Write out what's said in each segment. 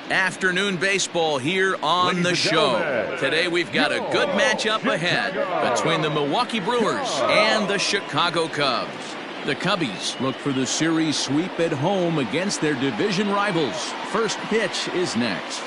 Afternoon baseball here on the show. Today we've got a good matchup ahead between the Milwaukee Brewers and the Chicago Cubs. The Cubbies look for the series sweep at home against their division rivals. First pitch is next.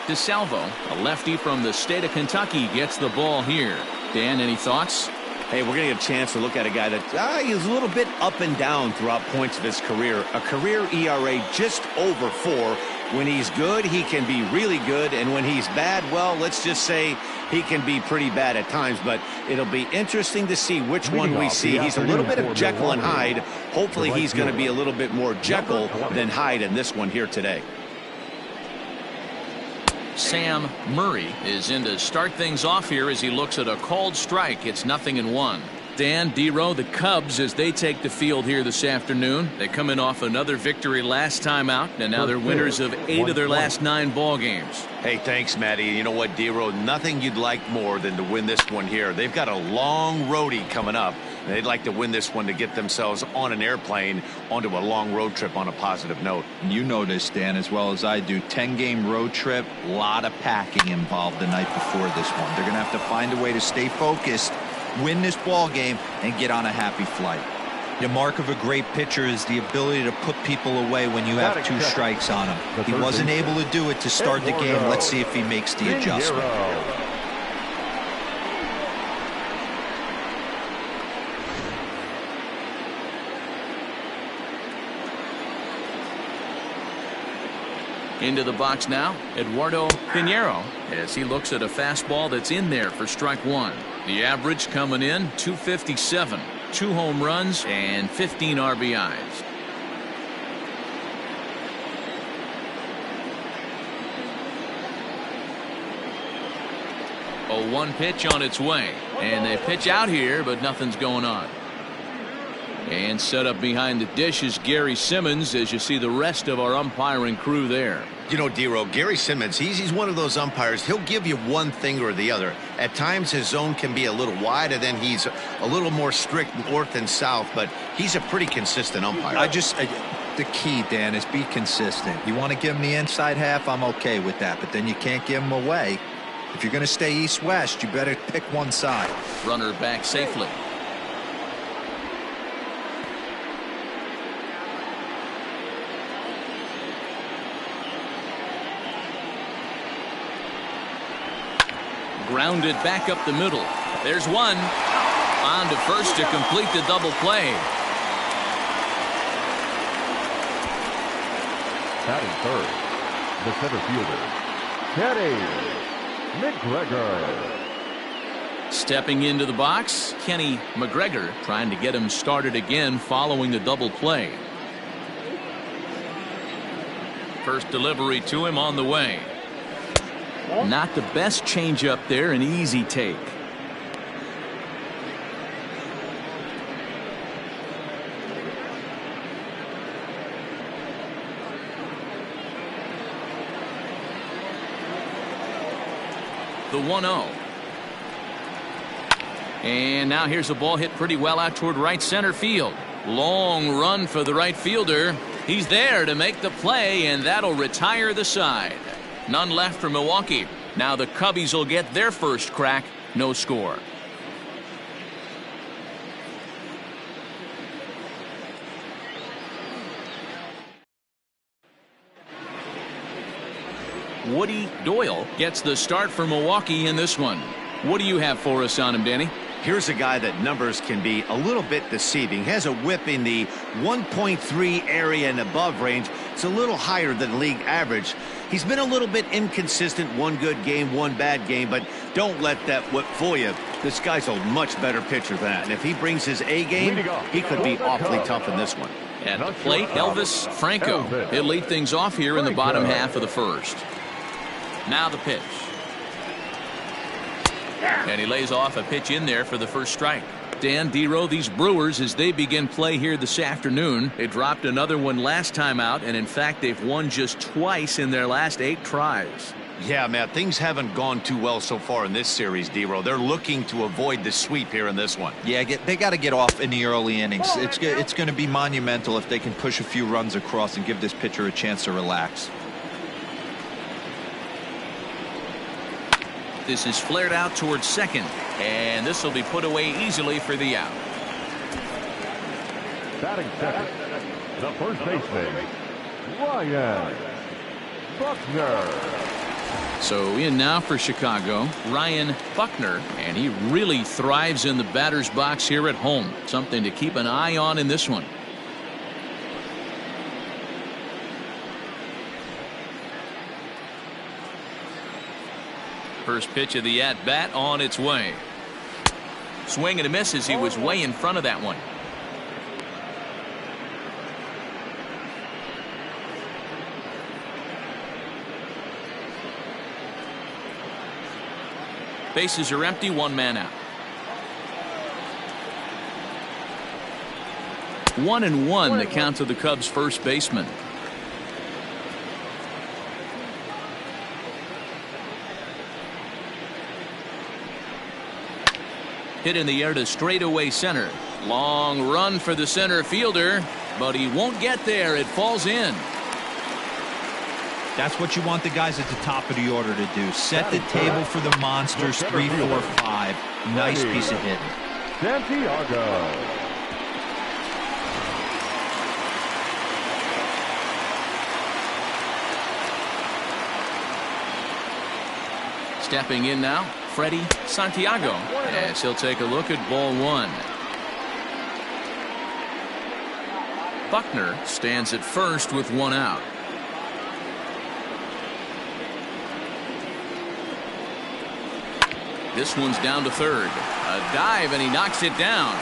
Desalvo, a lefty from the state of Kentucky, gets the ball here. Dan, any thoughts? Hey, we're going to get a chance to look at a guy that is a little bit up and down throughout points of his career. A career ERA just over 4. When he's good, he can be really good. And when he's bad, well, let's just say he can be pretty bad at times. But it'll be interesting to see which one we see. He's a little bit of Jekyll and Hyde. Hopefully he's going to be a little bit more Jekyll than Hyde in this one here today. Sam Murray is in to start things off here as he looks at a called strike. It's 0-1. Dan, D-Row, the Cubs, as they take the field here this afternoon. They come in off another victory last time out, and now they're winners of 8 of their last 9 ball games. Hey, thanks, Matty. You know what, D-Row, nothing you'd like more than to win this one here. They've got a long roadie coming up, and they'd like to win this one to get themselves on an airplane onto a long road trip on a positive note. You know this, Dan, as well as I do. 10-game road trip, a lot of packing involved the night before this one. They're going to have to find a way to stay focused, win this ball game, and get on a happy flight. The mark of a great pitcher is the ability to put people away when you have 2 strikes on him. He wasn't able to do it to start the game. Let's see if he makes the adjustment. Into the box now, Eduardo Pinero, as he looks at a fastball that's in there for strike 1. The average coming in, 257, 2 home runs, and 15 RBIs. A 1 pitch on its way, and they pitch out here, but nothing's going on. And set up behind the dish is Gary Simmons, as you see the rest of our umpiring crew there. You know, D-Row, Gary Simmons, he's one of those umpires. He'll give you one thing or the other. At times his zone can be a little wide, and then he's a little more strict north and south, but he's a pretty consistent umpire. The key, Dan, is be consistent. You want to give him the inside half, I'm okay with that, but then you can't give him away. If you're going to stay east-west, you better pick one side. Runner back safely. Grounded back up the middle. There's one. On to first to complete the double play. Batting third, the center fielder, Mcgregor. Stepping into the box, Mcgregor trying to get him started again following the double play. First delivery to him on the way. Not the best changeup there, an easy take. The 1-0. And now here's a ball hit pretty well out toward right center field. Long run for the right fielder. He's there to make the play, and that'll retire the side. None left for Milwaukee. Now the Cubbies will get their first crack. No score. Doyle gets the start for Milwaukee in this one. What do you have for us on him, Danny? Here's a guy that numbers can be a little bit deceiving. Has a whip in the 1.3 area and above range. It's a little higher than league average. He's been a little bit inconsistent. One good game, one bad game, but don't let that whip fool you. This guy's a much better pitcher than that. And if he brings his A game, he could be awfully tough in this one. At the plate, Elvis Franco. He'll lead things off here in the bottom half of the first. Now the pitch. And he lays off a pitch in there for the first strike. Dan, D-Row, these Brewers, as they begin play here this afternoon, they dropped another one last time out, and in fact they've won just twice in their last 8 tries. Yeah, man, things haven't gone too well so far in this series, D-Row. They're looking to avoid the sweep here in this one. Yeah, they got to get off in the early innings. It's going to be monumental if they can push a few runs across and give this pitcher a chance to relax. This is flared out towards second, and this will be put away easily for the out. Batting second, the first baseman, Ryan Buckner. So in now for Chicago, Ryan Buckner, and he really thrives in the batter's box here at home. Something to keep an eye on in this one. First pitch of the at-bat on its way. Swing and a miss as he was way in front of that one. Bases are empty, one man out. 1-1 the count to the Cubs first baseman. Hit in the air to straightaway center. Long run for the center fielder, but he won't get there. It falls in. That's what you want the guys at the top of the order to do. Set the table for the monsters. 3, 4, 5. Nice piece of hitting. Santiago. Stepping in now, Freddie Santiago, as he'll take a look at ball one. Buckner stands at first with one out. This one's down to third. A dive, and he knocks it down.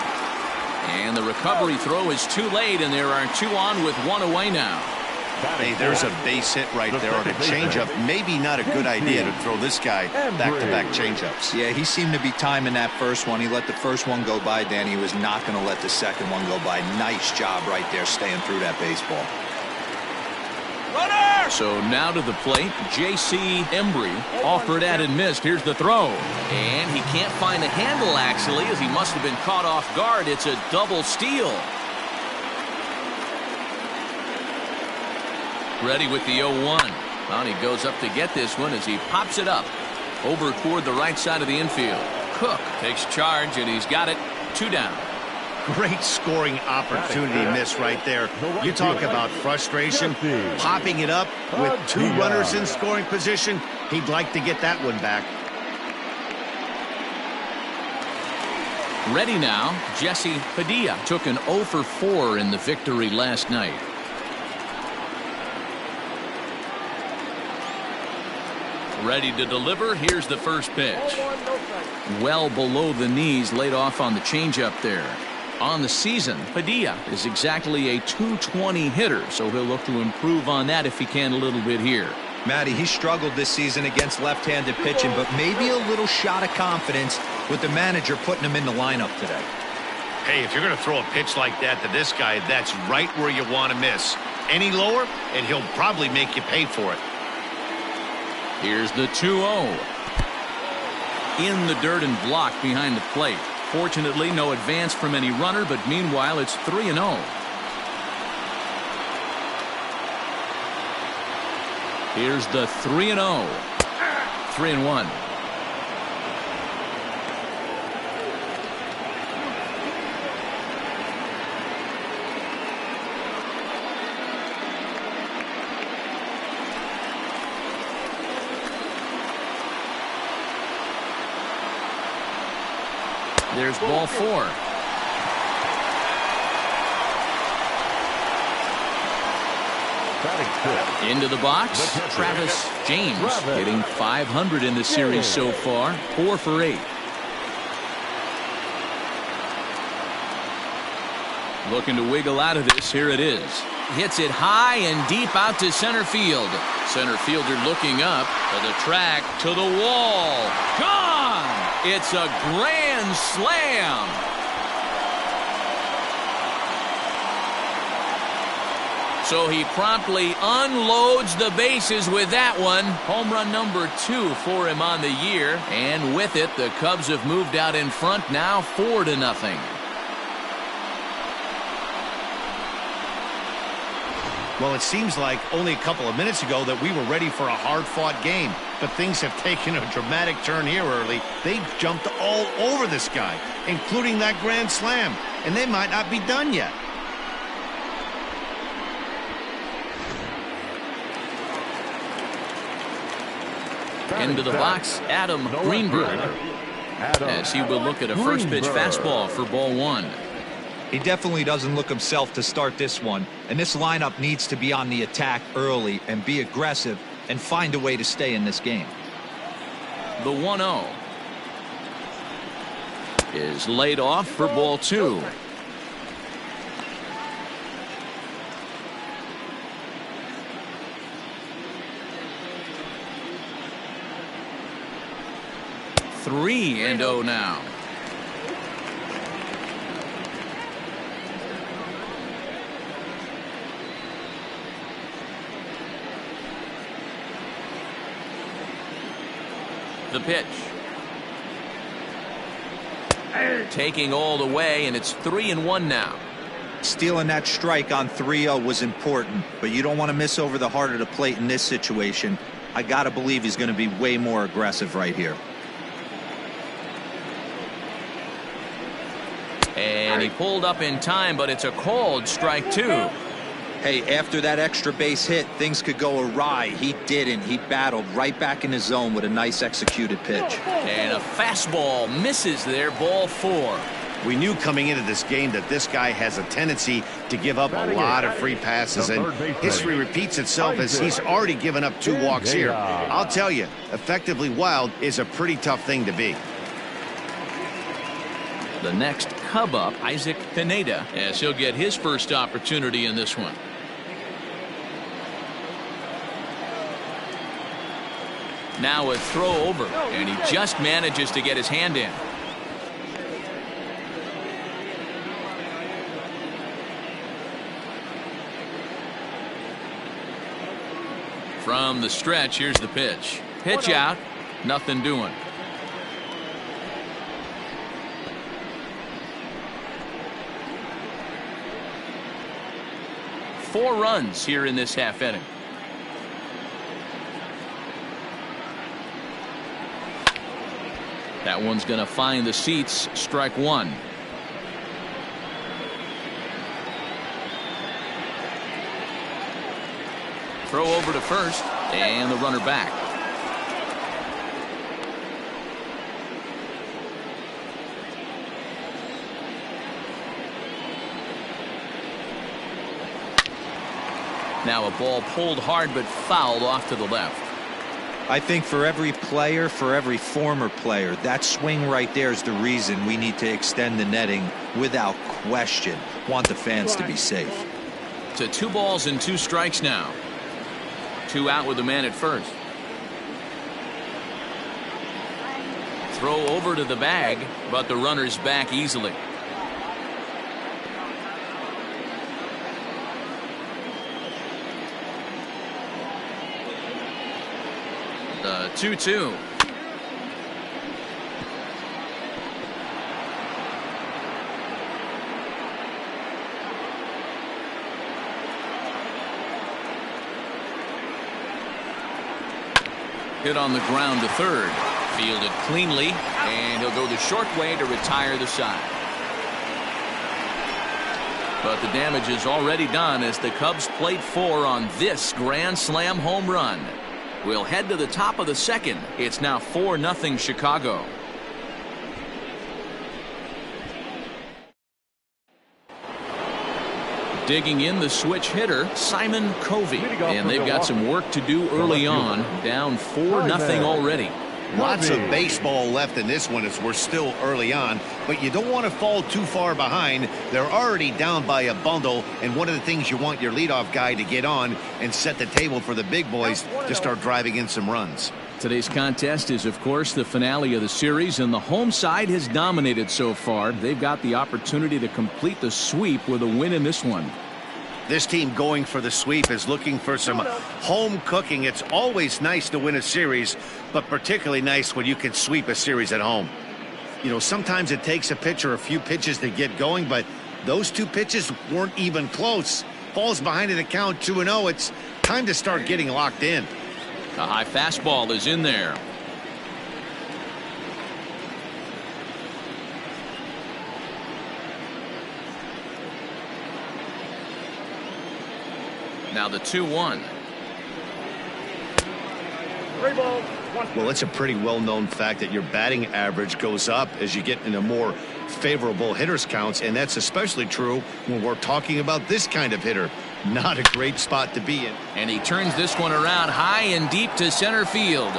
And the recovery throw is too late, and there are two on with one away now. Hey, there's a base hit right there on a changeup. Maybe not a good idea to throw this guy back-to-back changeups. Yeah, he seemed to be timing that first one. He let the first one go by, then he was not going to let the second one go by. Nice job right there staying through that baseball. So now to the plate, J.C. Embry offered at and missed. Here's the throw. And he can't find the handle, actually, as he must have been caught off guard. It's a double steal. Ready with the 0-1. Well, he goes up to get this one as he pops it up over toward the right side of the infield. Cook takes charge, and he's got it. 2 down. Great scoring opportunity miss right there. You talk about frustration. Popping it up with 2 runners in scoring position. He'd like to get that one back. Ready now, Jesse Padilla took an 0 for 4 in the victory last night. Ready to deliver. Here's the first pitch. Well below the knees, laid off on the changeup there. On the season, Padilla is exactly a .220 hitter, so he'll look to improve on that if he can a little bit here. Matty, he struggled this season against left-handed pitching, but maybe a little shot of confidence with the manager putting him in the lineup today. Hey, if you're going to throw a pitch like that to this guy, that's right where you want to miss. Any lower, and he'll probably make you pay for it. Here's the 2-0. In the dirt and blocked behind the plate. Fortunately, no advance from any runner, but meanwhile, it's 3-0. Here's the 3-0. 3-1. There's ball 4. Into the box, Travis James hitting .500 in the series so far, 4 for 8. Looking to wiggle out of this. Here it is. Hits it high and deep out to center field. Center fielder looking up to the track, to the wall. Gone! It's a grand slam. So he promptly unloads the bases with that one. Home run number 2 for him on the year. And with it, the Cubs have moved out in front now 4-0. Well, it seems like only a couple of minutes ago that we were ready for a hard-fought game. But things have taken a dramatic turn here early. They jumped all over this guy, including that grand slam. And they might not be done yet. Into the box, Adam Greenberg, as he will look at a first pitch fastball for ball 1. He definitely doesn't look himself to start this one, and this lineup needs to be on the attack early and be aggressive and find a way to stay in this game. The 1-0 is laid off for ball 2. Three and 0 now. The pitch. Taking all the way, and it's 3-1 now. Stealing that strike on 3-0 was important, but you don't want to miss over the heart of the plate in this situation. I got to believe he's going to be way more aggressive right here. And he pulled up in time, but it's a called strike 2. Hey, after that extra base hit, things could go awry. He didn't. He battled right back in his zone with a nice executed pitch. And a fastball misses there, ball 4. We knew coming into this game that this guy has a tendency to give up a lot of free passes, and history repeats itself as he's already given up 2 walks here. I'll tell you, effectively wild is a pretty tough thing to be. The next Cub up, Isaac Pineda, as he'll get his first opportunity in this one. Now a throw over, and he just manages to get his hand in. From the stretch, here's the pitch. Pitch out, nothing doing. Four runs here in this half inning. That one's going to find the seats. Strike 1. Throw over to first, and the runner back. Now a ball pulled hard but fouled off to the left. I think for every player, for every former player, that swing right there is the reason we need to extend the netting without question. Want the fans to be safe. To 2 balls and 2 strikes now. 2 out with the man at first. Throw over to the bag, but the runner's back easily. The 2-2. Hit on the ground to third. Fielded cleanly, and he'll go the short way to retire the side. But the damage is already done as the Cubs played 4 on this grand slam home run. We'll head to the top of the second. It's now 4-0 Chicago. Digging in the switch hitter, Simon Covey. And they've got some work to do early on. Down 4-0 already. Lots of baseball left in this one as we're still early on, but you don't want to fall too far behind. They're already down by a bundle, and one of the things you want your leadoff guy to get on and set the table for the big boys to start driving in some runs. Today's contest is, of course, the finale of the series, and the home side has dominated so far. They've got the opportunity to complete the sweep with a win in this one. This team going for the sweep is looking for some home cooking. It's always nice to win a series, but particularly nice when you can sweep a series at home. You know, sometimes it takes a pitcher a few pitches to get going, but those 2 pitches weren't even close. Falls behind in the count 2-0. It's time to start getting locked in. A high fastball is in there. Now the 2-1. Well, it's a pretty well-known fact that your batting average goes up as you get into more favorable hitters counts, and that's especially true when we're talking about this kind of hitter. Not a great spot to be in. And he turns this one around high and deep to center field.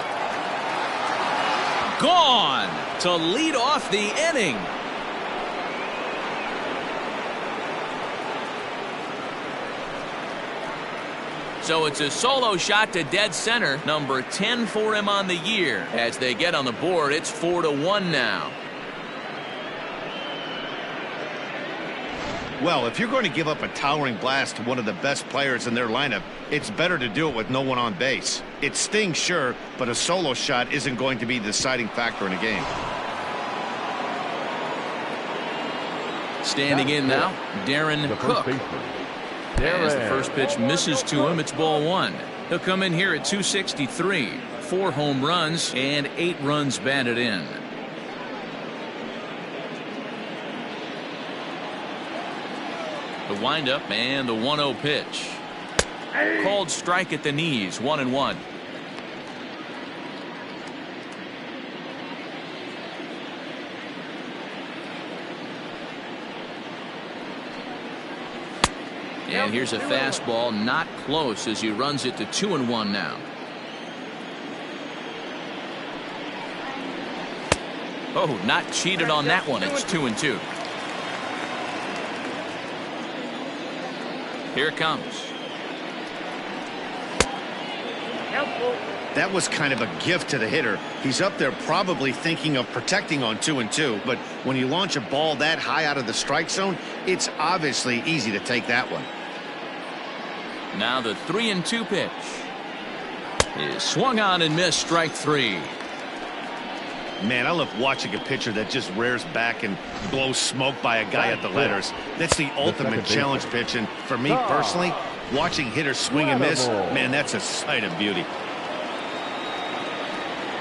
Gone to lead off the inning. So it's a solo shot to dead center, number 10 for him on the year. As they get on the board, it's 4-1 now. Well, if you're going to give up a towering blast to one of the best players in their lineup, it's better to do it with no one on base. It stings, sure, but a solo shot isn't going to be the deciding factor in a game. Standing in now, Darren Cook. As the first pitch misses to him, it's ball 1. He'll come in here at 263. 4 home runs and 8 runs batted in. The windup and the 1-0 pitch. Called strike at the knees, 1-1. And here's a fastball, not close, as he runs it to 2-1 now. Oh, not cheated on that one. It's 2-2. Here it comes. That was kind of a gift to the hitter. He's up there probably thinking of protecting on 2-2, but when you launch a ball that high out of the strike zone, it's obviously easy to take that one. Now the 3-2 pitch is swung on and missed, strike 3. Man, I love watching a pitcher that just rears back and blows smoke by a guy at the letters. That's the ultimate challenge pitch, and for me personally, watching hitters swing and miss, man, that's a sight of beauty.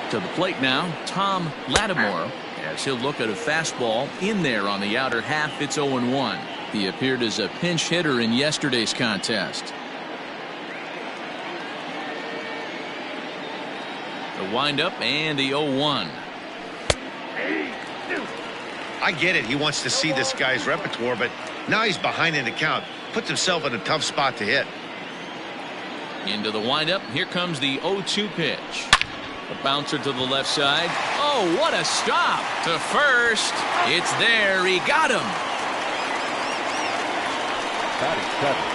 To the plate now, Tom Lattimore, as he'll look at a fastball in there on the outer half. It's 0-1. He appeared as a pinch hitter in yesterday's contest. The windup and the 0-1. I get it. He wants to see this guy's repertoire, but now he's behind in the count. Puts himself in a tough spot to hit. Into the windup. Here comes the 0-2 pitch. A bouncer to the left side. Oh, what a stop to first. It's there. He got him. Batting seventh,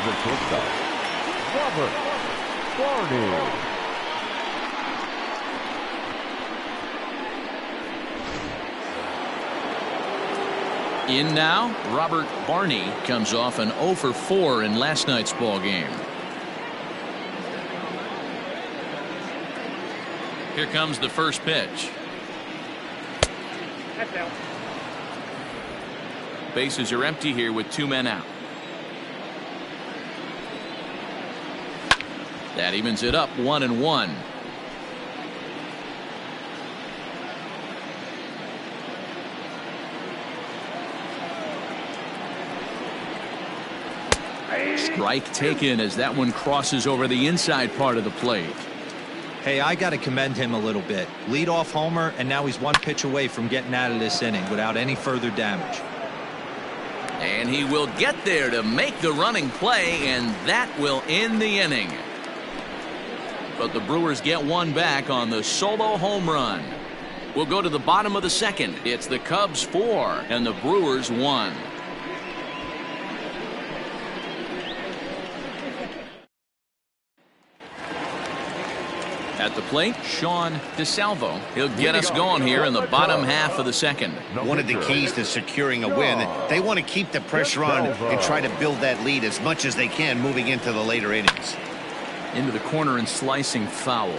the shortstop, Robert Barney. In now, Robert Barney comes off an 0 for 4 in last night's ball game. Here comes the first pitch. Bases are empty here with 2 men out. That evens it up, 1-1. Strike taken as that one crosses over the inside part of the plate. Hey, I got to commend him a little bit. Leadoff homer, and now he's 1 pitch away from getting out of this inning without any further damage. And he will get there to make the running play, and that will end the inning. But the Brewers get 1 back on the solo home run. We'll go to the bottom of the second. It's the Cubs 4 and the Brewers 1. At the plate, Desalvo. He'll get us going here in the bottom half of the second. One of the keys to securing a win, they want to keep the pressure on and try to build that lead as much as they can moving into the later innings. Into the corner and slicing foul.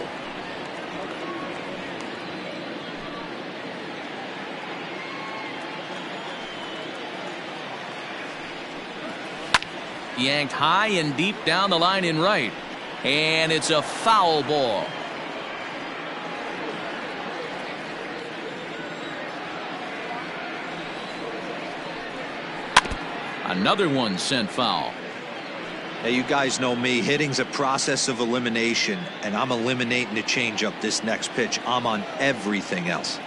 Yanked high and deep down the line in right. And it's a foul ball. Another one sent foul. Hey, you guys know me. Hitting's a process of elimination, and I'm eliminating the changeup this next pitch. I'm on everything else.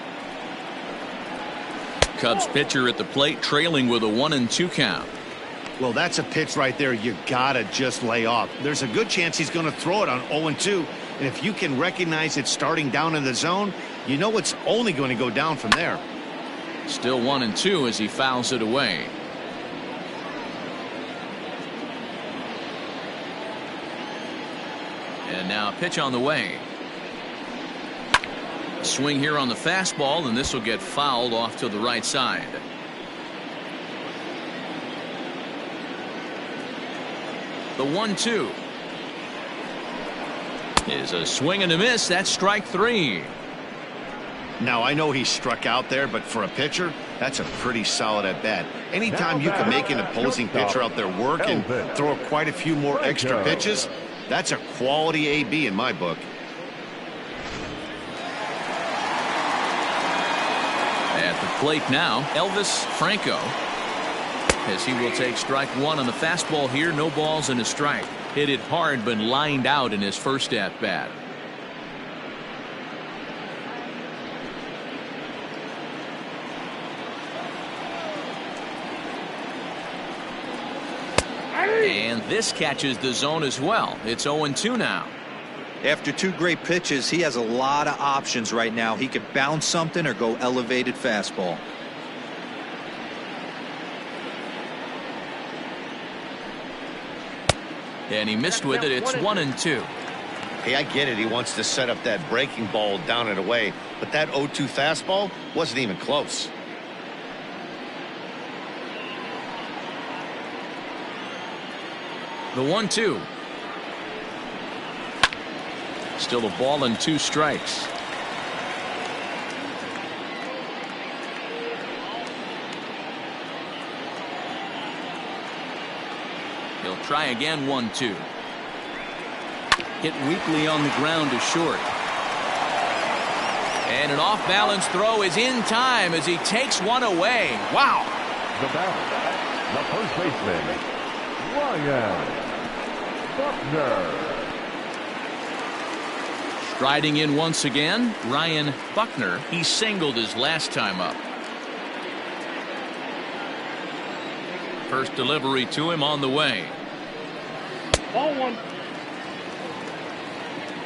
Cubs pitcher at the plate, trailing with a 1-2 count. Well, that's a pitch right there you gotta just lay off. There's a good chance he's going to throw it on 0-2, and if you can recognize it starting down in the zone, you know it's only going to go down from there. Still 1-2 as he fouls it away. And now a pitch on the way. Swing here on the fastball, and this will get fouled off to the right side. The 1-2 is a swing and a miss. That's strike 3. Now I know he struck out there, but for a pitcher, that's a pretty solid at bat. Anytime you can make an opposing pitcher out there work and throw quite a few more extra pitches, that's a quality AB in my book. At the plate now, Elvis Franco, as he will take strike 1 on the fastball here. No balls and a strike. Hit it hard, but lined out in his first at bat. And this catches the zone as well. It's 0-2 now. After 2 great pitches, he has a lot of options right now. He could bounce something or go elevated fastball. And he missed with it. It's 1-2. Hey, I get it. He wants to set up that breaking ball down and away, but that 0-2 fastball wasn't even close. The 1-2. Still a ball and 2 strikes. He'll try again. 1-2. Hit weakly on the ground to short. And an off-balance throw is in time as he takes one away. Wow. The batter, the first baseman, Buckner. Striding in once again, Ryan Buckner. He singled his last time up. First delivery to him on the way. Ball 1.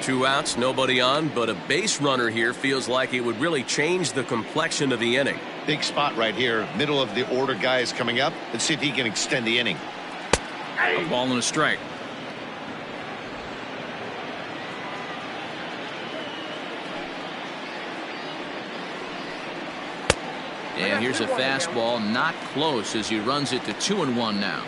2 outs, nobody on, but a base runner here feels like it would really change the complexion of the inning. Big spot right here. Middle of the order guy is coming up. Let's see if he can extend the inning. A ball and a strike. And here's a fastball, not close, as he runs it to 2-1 now.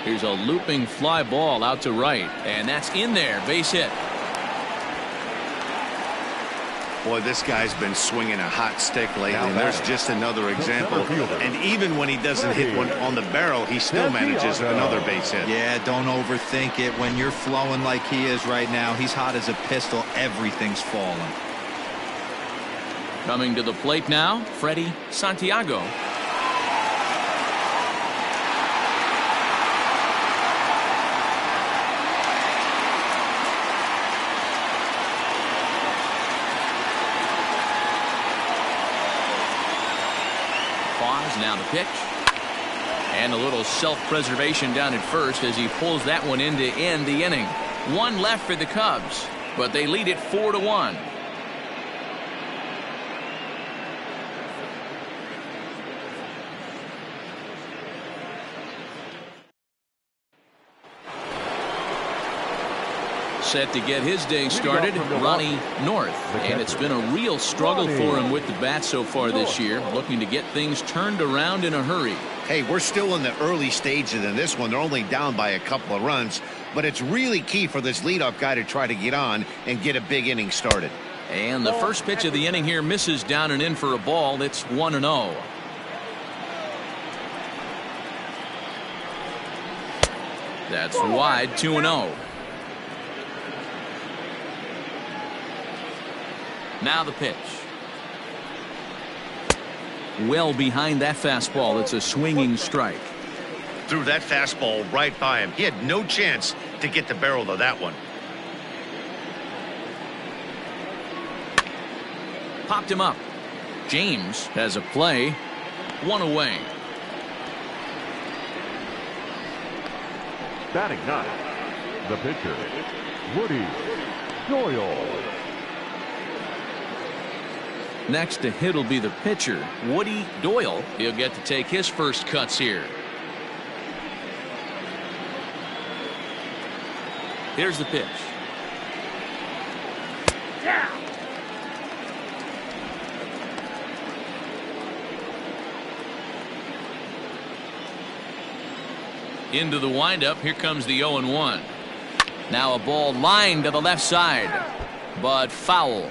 Here's a looping fly ball out to right, and that's in there. Base hit. Boy, this guy's been swinging a hot stick lately, and there's just another example. And even when he doesn't hit one on the barrel, he still manages another base hit. Yeah, don't overthink it. When you're flowing like he is right now, he's hot as a pistol. Everything's falling. Coming to the plate now, Freddie Santiago. Now the pitch, and a little self-preservation down at first as he pulls that one in to end the inning. 1 left for the Cubs, but they lead it 4-1. Set to get his day started, Ronnie North. And it's been a real struggle for him with the bat so far this year, looking to get things turned around in a hurry. Hey, we're still in the early stages in this one. They're only down by a couple of runs, but it's really key for this leadoff guy to try to get on and get a big inning started. And the first pitch of the inning here misses down and in for a ball. It's 1-0. That's wide, 2-0. Now the pitch. Well behind that fastball. It's a swinging strike. Threw that fastball right by him. He had no chance to get the barrel of that one. Popped him up. James has a play. One away. Batting ninth, the pitcher, Woody Doyle. Next to hit will be the pitcher, Woody Doyle. He'll get to take his first cuts here. Here's the pitch. Yeah. Into the windup. Here comes the 0-1. Now a ball lined to the left side, but foul.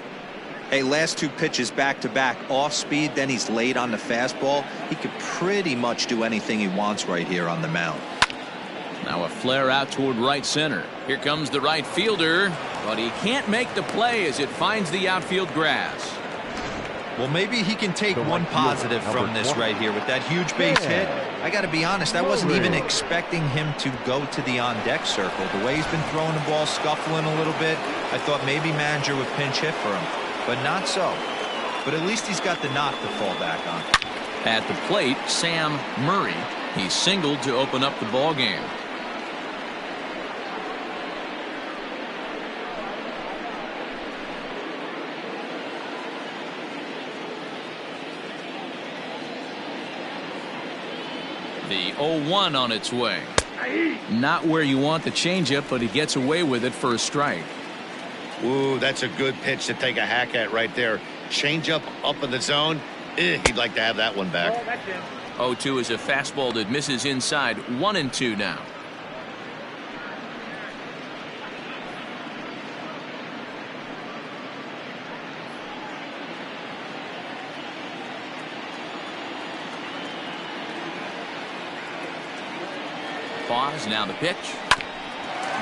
Hey, last two pitches back to back, off speed, then he's late on the fastball. He could pretty much do anything he wants right here on the mound. Now a flare out toward right center. Here comes the right fielder, but he can't make the play as it finds the outfield grass. Well, maybe he can take one positive from this right here with that huge base hit. I got to be honest, I wasn't even expecting him to go to the on-deck circle. The way he's been throwing the ball, scuffling a little bit, I thought maybe manager would pinch hit for him, but not so. But at least he's got the knock to fall back on. At the plate, Sam Murray. He singled to open up the ball game. The 0-1 on its way. Not where you want the changeup, but he gets away with it for a strike. Ooh, that's a good pitch to take a hack at right there. Changeup up in the zone. He'd like to have that one back. 0-2 is a fastball that misses inside. 1-2 now. Pause. Now the pitch.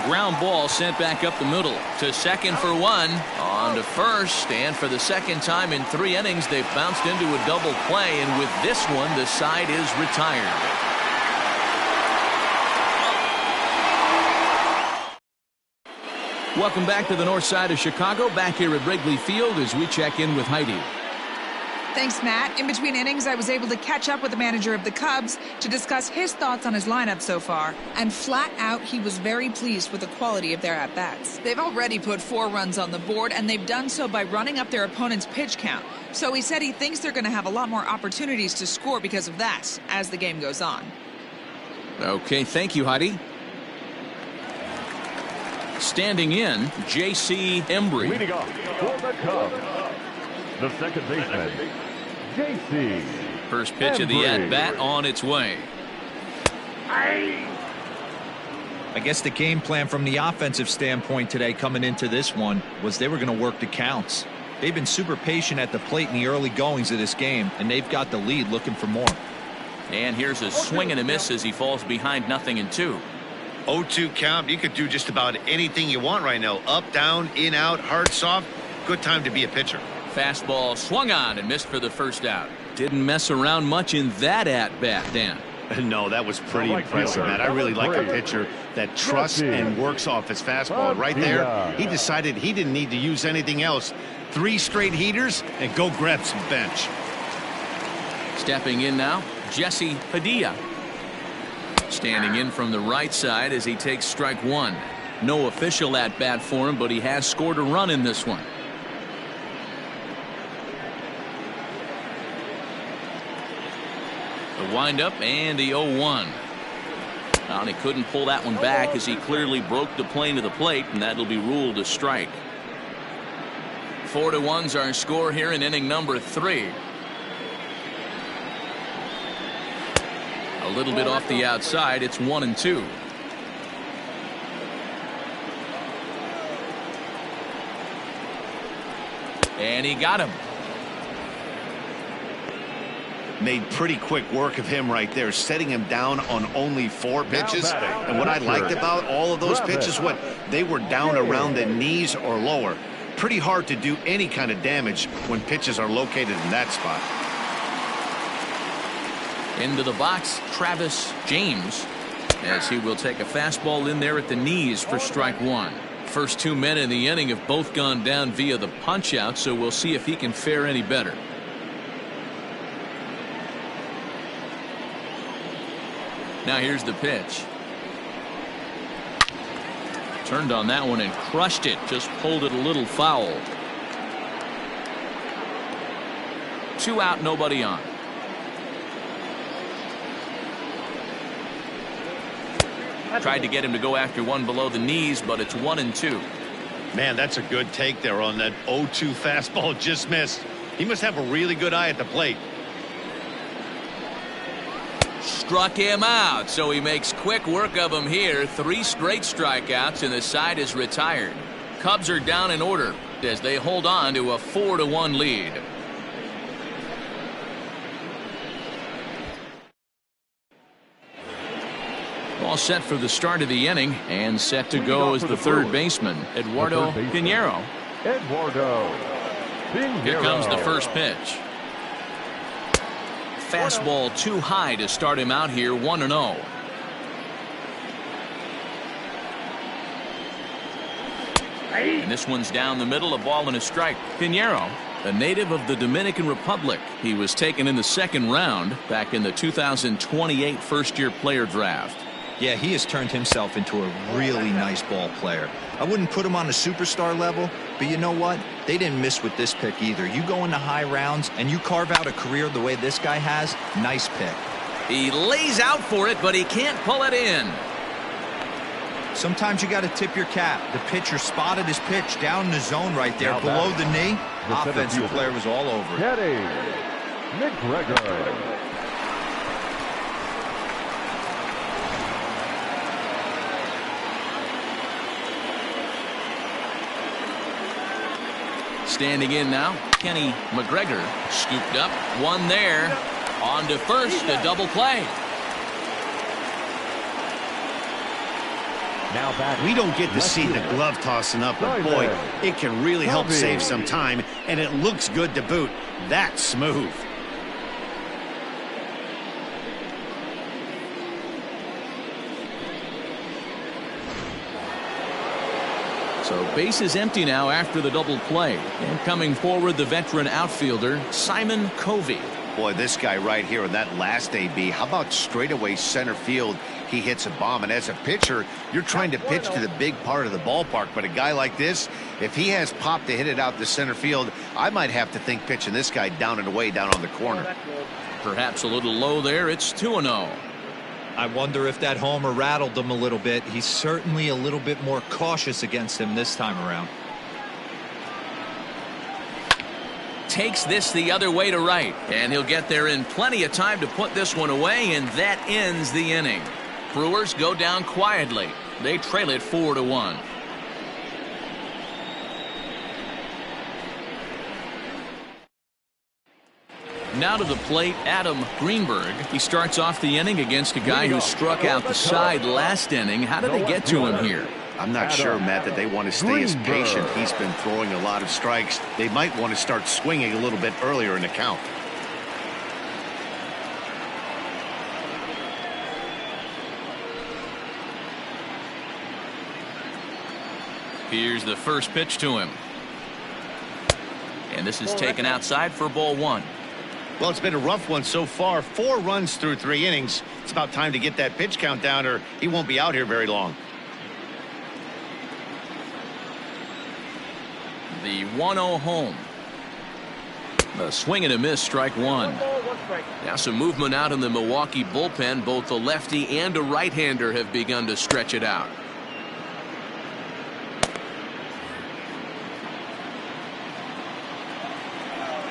Ground ball sent back up the middle to second for one. On to first, and for the second time in 3 innings, they've bounced into a double play, and with this one, the side is retired. Welcome back to the north side of Chicago, back here at Wrigley Field as we check in with Heidi. Thanks, Matt. In between innings, I was able to catch up with the manager of the Cubs to discuss his thoughts on his lineup so far. And flat out, he was very pleased with the quality of their at-bats. They've already put 4 runs on the board, and they've done so by running up their opponent's pitch count. So he said he thinks they're going to have a lot more opportunities to score because of that as the game goes on. Okay, thank you, Heidi. Standing in, J.C. Embry. Leading off for the Cubs, the second baseman, J.C. First pitch of the at-bat on its way. I guess the game plan from the offensive standpoint today coming into this one was they were going to work the counts. They've been super patient at the plate in the early goings of this game, and they've got the lead looking for more. And here's a swing and a miss as he falls behind 0-2. 0-2 count. You could do just about anything you want right now. Up, down, in, out, hard, soft. Good time to be a pitcher. Fastball swung on and missed for the first out. Didn't mess around much in that at-bat, Dan. No, that was pretty impressive, man. I really like a pitcher that trusts and works off his fastball. Right there, he decided he didn't need to use anything else. 3 straight heaters and go grab some bench. Stepping in now, Jesse Padilla. Standing in from the right side as he takes strike 1. No official at-bat for him, but he has scored a run in this one. The windup and the 0-1. And he couldn't pull that one back as he clearly broke the plane to the plate, and that'll be ruled a strike. 4-1's our score here in inning number 3. A little bit off the outside. It's 1-2. And he got him. Made pretty quick work of him right there, setting him down on only 4 pitches. And what I liked about all of those pitches, they were down around the knees or lower. Pretty hard to do any kind of damage when pitches are located in that spot. Into the box, Travis James, as he will take a fastball in there at the knees for strike 1. First 2 men in the inning have both gone down via the punch out, so we'll see if he can fare any better. Now here's the pitch. Turned on that one and crushed it. Just pulled it a little foul. 2 out, nobody on. Tried to get him to go after one below the knees, but it's 1-2. Man, that's a good take there on that 0-2 fastball. Just missed. He must have a really good eye at the plate. Struck him out, so he makes quick work of him here. 3 straight strikeouts, and the side is retired. Cubs are down in order as they hold on to a 4-1 lead. All set for the start of the inning, and set to go as the third baseman, Eduardo Pinero. Here comes the first pitch. Fastball too high to start him out here, 1-0. And this one's down the middle, a ball and a strike. Pinero, a native of the Dominican Republic. He was taken in the 2nd round back in the 2028 first-year player draft. Yeah, he has turned himself into a really nice ball player. I wouldn't put him on a superstar level, but you know what? They didn't miss with this pick either. You go into high rounds and you carve out a career the way this guy has, nice pick. He lays out for it, but he can't pull it in. Sometimes you got to tip your cap. The pitcher spotted his pitch down in the zone right there, below the knee. Offensive player was all over it. Mcgregor. Standing in now, Kenny McGregor, scooped up, one there, on to first, a double play. We don't get to see the glove tossing up, but boy, it can really help save some time, and it looks good to boot. That's smooth. So base is empty now after the double play. And coming forward, the veteran outfielder, Simon Covey. Boy, this guy right here in that last AB, how about straightaway center field? He hits a bomb, and as a pitcher, you're trying to pitch to the big part of the ballpark, but a guy like this, if he has pop to hit it out to center field, I might have to think pitching this guy down and away down on the corner. Perhaps a little low there. It's 2-0. I wonder if that homer rattled him a little bit. He's certainly a little bit more cautious against him this time around. Takes this the other way to right, and he'll get there in plenty of time to put this one away, and that ends the inning. Brewers go down quietly. They trail it 4-1. Now to the plate, Adam Greenberg. He starts off the inning against a guy who struck out the side last inning. How did they get to him here? I'm not sure, Matt, that they want to stay as patient. He's been throwing a lot of strikes. They might want to start swinging a little bit earlier in the count. Here's the first pitch to him. And this is taken outside for ball 1. Well, it's been a rough one so far. 4 runs through 3 innings. It's about time to get that pitch count down, or he won't be out here very long. The 1-0 home. A swing and a miss, strike 1. Now some movement out in the Milwaukee bullpen. Both the lefty and a right-hander have begun to stretch it out.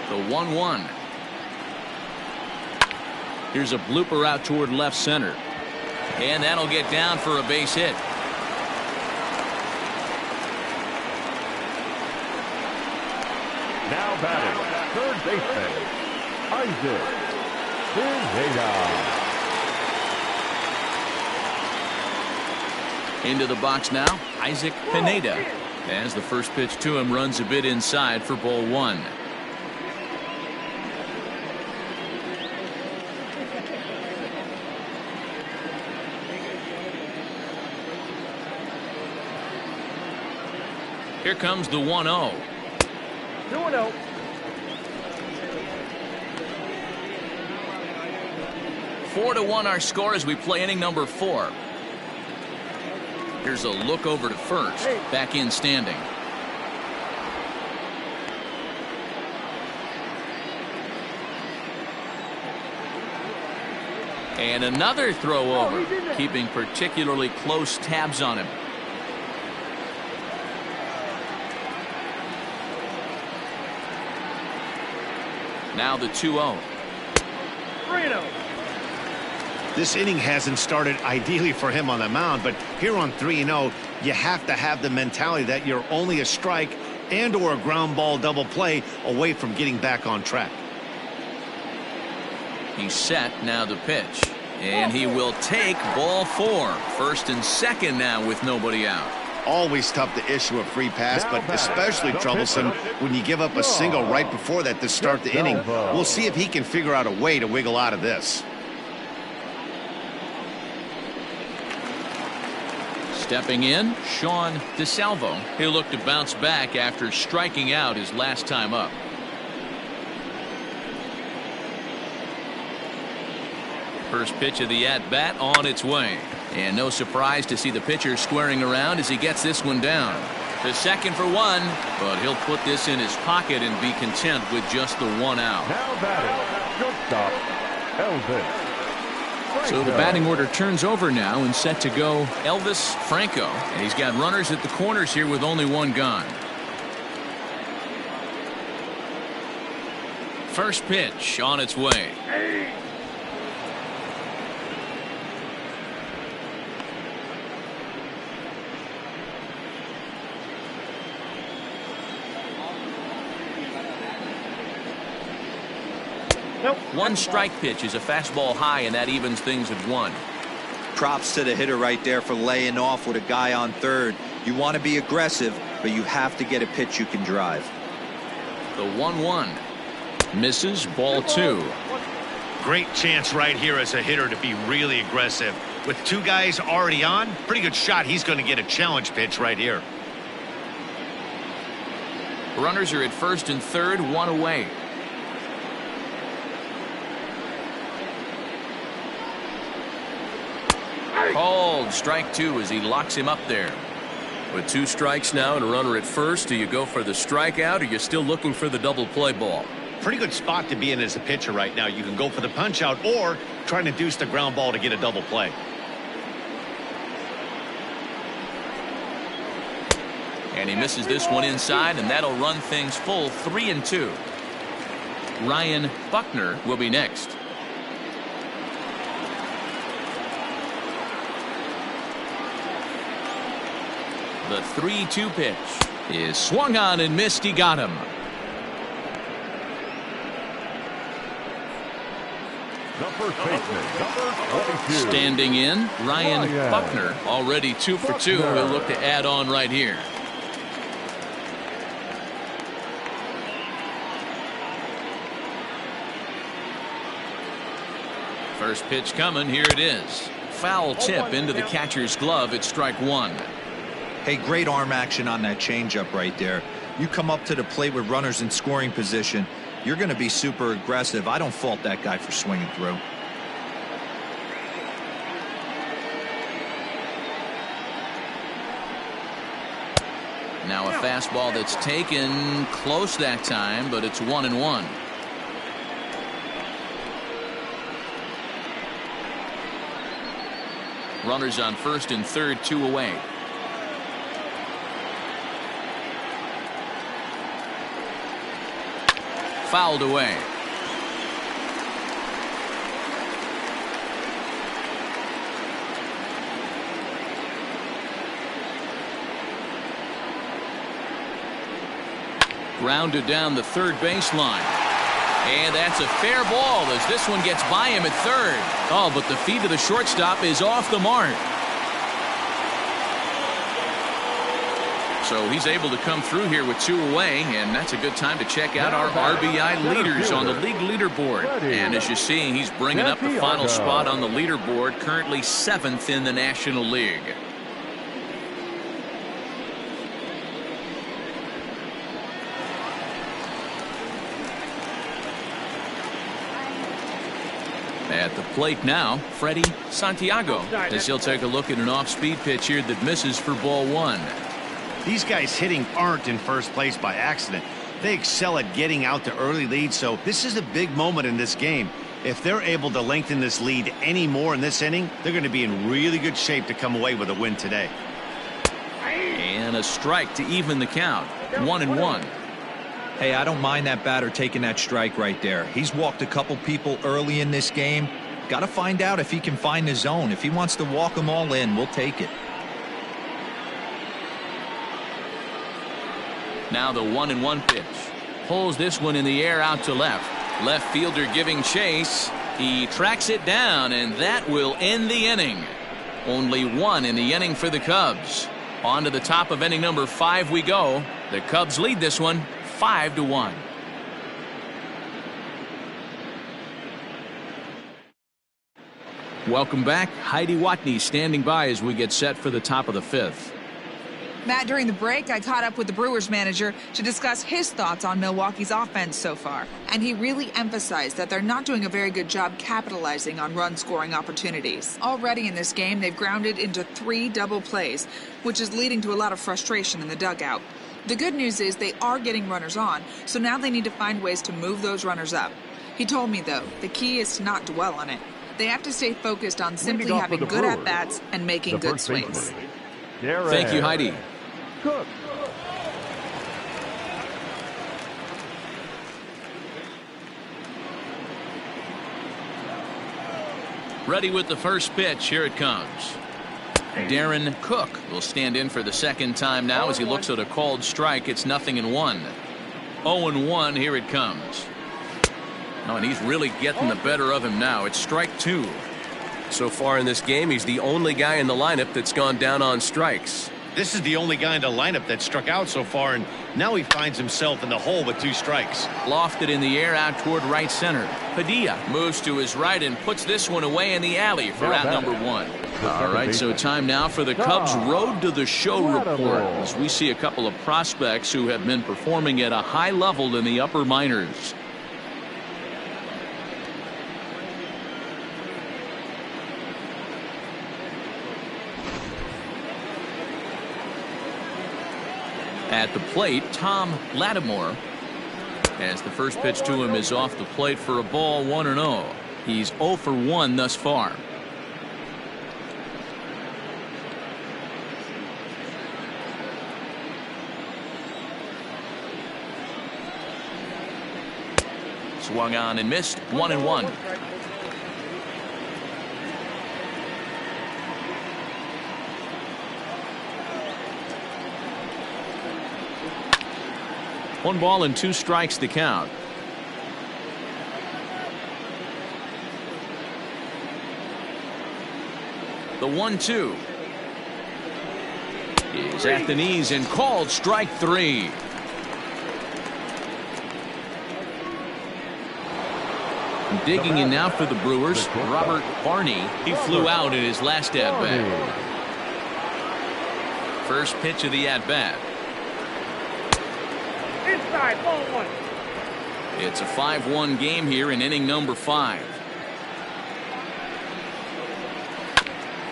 The 1-1. Here's a blooper out toward left center. And that'll get down for a base hit. Now batting, third baseman, Pineda. Into the box now, Isaac Pineda. As the first pitch to him runs a bit inside for ball one. Here comes the 1-0. 2-0. Four to 1 our score as we play inning number 4. Here's a look over to first. Back in standing. And another throw over, keeping particularly close tabs on him. Now the 2-0. 3-0. This inning hasn't started ideally for him on the mound, but here on 3-0, you have to have the mentality that you're only a strike and or a ground ball double play away from getting back on track. He's set. Now the pitch. And he will take ball 4. First and second now with nobody out. Always tough to issue a free pass, but especially troublesome when you give up a single right before that to start the inning. We'll see if he can figure out a way to wiggle out of this. Stepping in, Sean Desalvo. He'll look to bounce back after striking out his last time up. First pitch of the at-bat on its way. And no surprise to see the pitcher squaring around as he gets this one down. The second for 1, but he'll put this in his pocket and be content with just the 1 out. Now batting, shortstop, Elvis Franco. So the batting order turns over now and set to go Elvis Franco. And he's got runners at the corners here with only 1 gone. First pitch on its way. Nope. 1 strike pitch is a fastball high, and that evens things at 1. Props to the hitter right there for laying off with a guy on third. You want to be aggressive, but you have to get a pitch you can drive. The 1-1 misses, ball 2. Great chance right here as a hitter to be really aggressive. With 2 guys already on, pretty good shot. He's going to get a challenge pitch right here. Runners are at first and third, 1 away. Called strike 2 as he locks him up there. With 2 strikes now and a runner at first, do you go for the strikeout or you're still looking for the double play ball? Pretty good spot to be in as a pitcher right now. You can go for the punch out or trying to deuce the ground ball to get a double play. And he misses this one inside, and that'll run things full 3-2. Ryan Buckner will be next. The 3-2 pitch is swung on and missed. He got him. The first baseman, number 22. Standing in, Ryan Buckner, already 2 for 2. He'll look to add on right here. First pitch coming. Here it is. Foul tip into the catcher's glove. It's strike 1. Hey, great arm action on that changeup right there. You come up to the plate with runners in scoring position, you're going to be super aggressive. I don't fault that guy for swinging through. Now a fastball that's taken close that time, but it's 1-1. Runners on first and third, 2 away. Fouled away. Grounded down the third baseline. And that's a fair ball as this one gets by him at third. Oh, but the feet of the shortstop is off the mark. So he's able to come through here with 2 away, and that's a good time to check out our RBI leaders on the league leaderboard. And as you see, he's bringing up the final spot on the leaderboard, currently 7th in the National League. At the plate now, Freddie Santiago, as he'll take a look at an off-speed pitch here that misses for ball 1. These guys hitting aren't in first place by accident. They excel at getting out to early leads, so this is a big moment in this game. If they're able to lengthen this lead any more in this inning, they're going to be in really good shape to come away with a win today. And a strike to even the count. 1-1. Hey, I don't mind that batter taking that strike right there. He's walked a couple people early in this game. Got to find out if he can find the zone. If he wants to walk them all in, we'll take it. Now the 1-1 pitch. Pulls this one in the air out to left. Left fielder giving chase. He tracks it down, and that will end the inning. Only 1 in the inning for the Cubs. On to the top of inning number 5 we go. The Cubs lead this one 5-1. Welcome back. Heidi Watney standing by as we get set for the top of the 5th. Matt, during the break, I caught up with the Brewers manager to discuss his thoughts on Milwaukee's offense so far. And he really emphasized that they're not doing a very good job capitalizing on run-scoring opportunities. Already in this game, they've grounded into 3 double plays, which is leading to a lot of frustration in the dugout. The good news is they are getting runners on, so now they need to find ways to move those runners up. He told me, though, the key is to not dwell on it. They have to stay focused on simply having good at-bats and making good swings. Thank you, Heidi. Cook. Ready with the first pitch. Here it comes. Darren Cook will stand in for the second time now as he looks at a called strike. It's 0-1. 0-1. Here it comes. Oh, and he's really getting the better of him now. It's strike 2. So far in this game, he's the only guy in the lineup that's gone down on strikes. This is the only guy in the lineup that struck out so far, and now he finds himself in the hole with 2 strikes. Lofted in the air out toward right center. Padilla moves to his right and puts this one away in the alley for out number 1. All right, so time now for the Cubs Road to the Show report, as we see a couple of prospects who have been performing at a high level in the upper minors. At the plate, Tom Lattimore, as the first pitch to him is off the plate for a ball, 1-0. He's 0 for 1 thus far. Swung on and missed, 1-1. One ball and 2 strikes to count. The 1-2 is at the knees and called strike 3. Digging in now for the Brewers, Robert Barney. He flew out in his last at-bat. First pitch of the at-bat. Inside, ball 1. It's a 5-1 game here in inning number 5.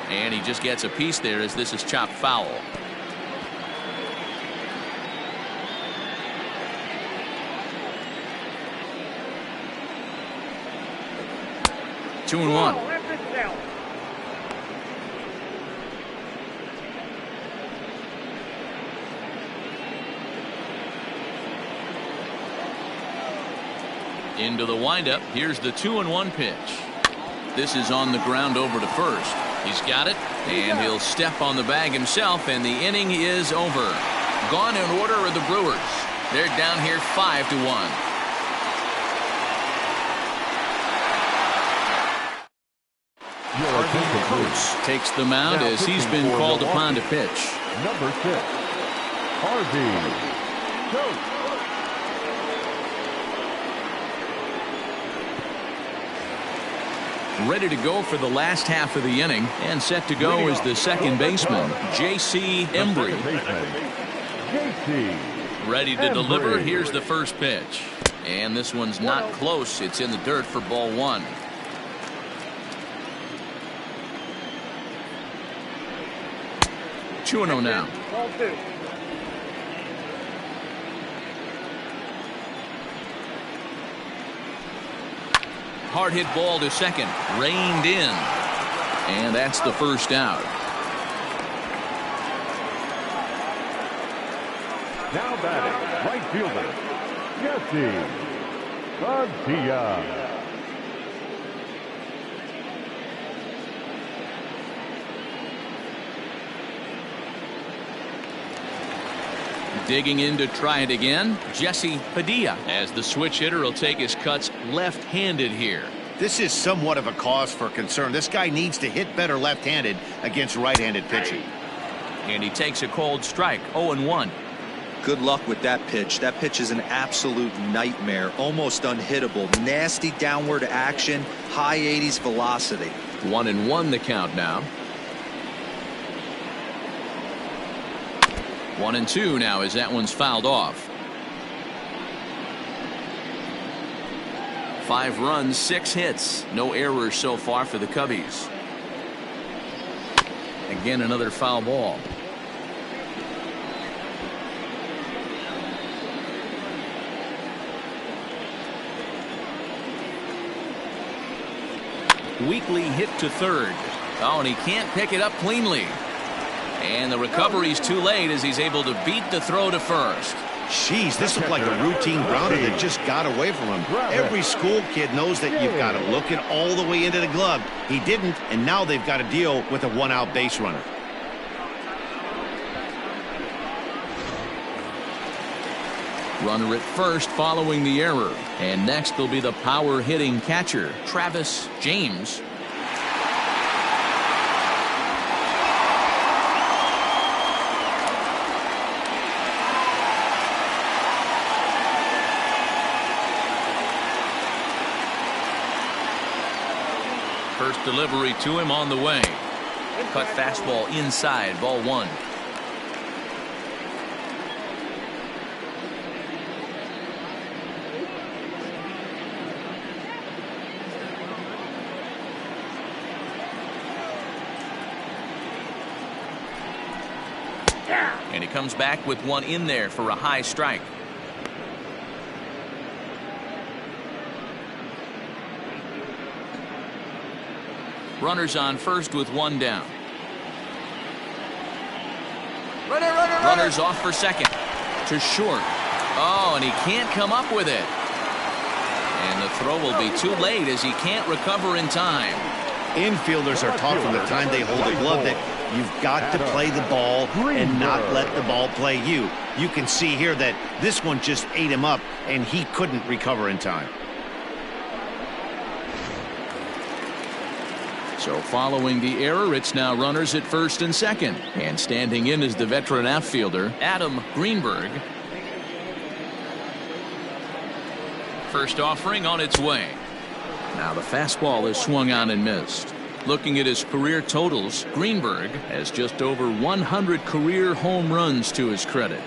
And he just gets a piece there as this is chopped foul. Two and 1. Into the windup. Here's the 2-1 pitch. This is on the ground over to first. He's got it, and he'll step on the bag himself, and the inning is over. Gone in order are the Brewers. They're down here 5-1. Coach takes the mound as he's been called upon to pitch. Number 6, Harvey. Coach. Ready to go for the last half of the inning, and set to go is the second baseman, J.C. Embry. Ready to deliver. Here's the first pitch. And this one's not close. It's in the dirt for ball 1. Two and 0 now. Ball 2. Hard hit ball to second. Reined in. And that's the first out. Now batting, right fielder, Jesse Padilla. Digging in to try it again, Jesse Padilla, as the switch hitter will take his cuts left-handed here. This is somewhat of a cause for concern. This guy needs to hit better left-handed against right-handed pitching. And he takes a cold strike, 0-1. Good luck with that pitch. That pitch is an absolute nightmare, almost unhittable. Nasty downward action, high 80s velocity. 1-1 the count now. 1-2 now as that one's fouled off. 5 runs, 6 hits. No errors so far for the Cubbies. Again, another foul ball. Weakly hit to third. Oh, and he can't pick it up cleanly. And the recovery's too late as he's able to beat the throw to first. Jeez, this looked like a routine grounder that just got away from him. Every school kid knows that you've got to look it all the way into the glove. He didn't, and now they've got to deal with a 1-out base runner. Runner at first following the error. And next will be the power-hitting catcher, Travis James. First delivery to him on the way. Cut fastball inside, ball 1. And he comes back with one in there for a high strike. Runners on first with one down. Runners off for second. To short. Oh, and he can't come up with it. And the throw will be too late as he can't recover in time. Infielders are taught from the time they hold the glove that you've got to play the ball and not let the ball play you. You can see here that this one just ate him up, and he couldn't recover in time. So following the error, it's now runners at first and second. And standing in is the veteran outfielder, Adam Greenberg. First offering on its way. Now the fastball is swung on and missed. Looking at his career totals, Greenberg has just over 100 career home runs to his credit.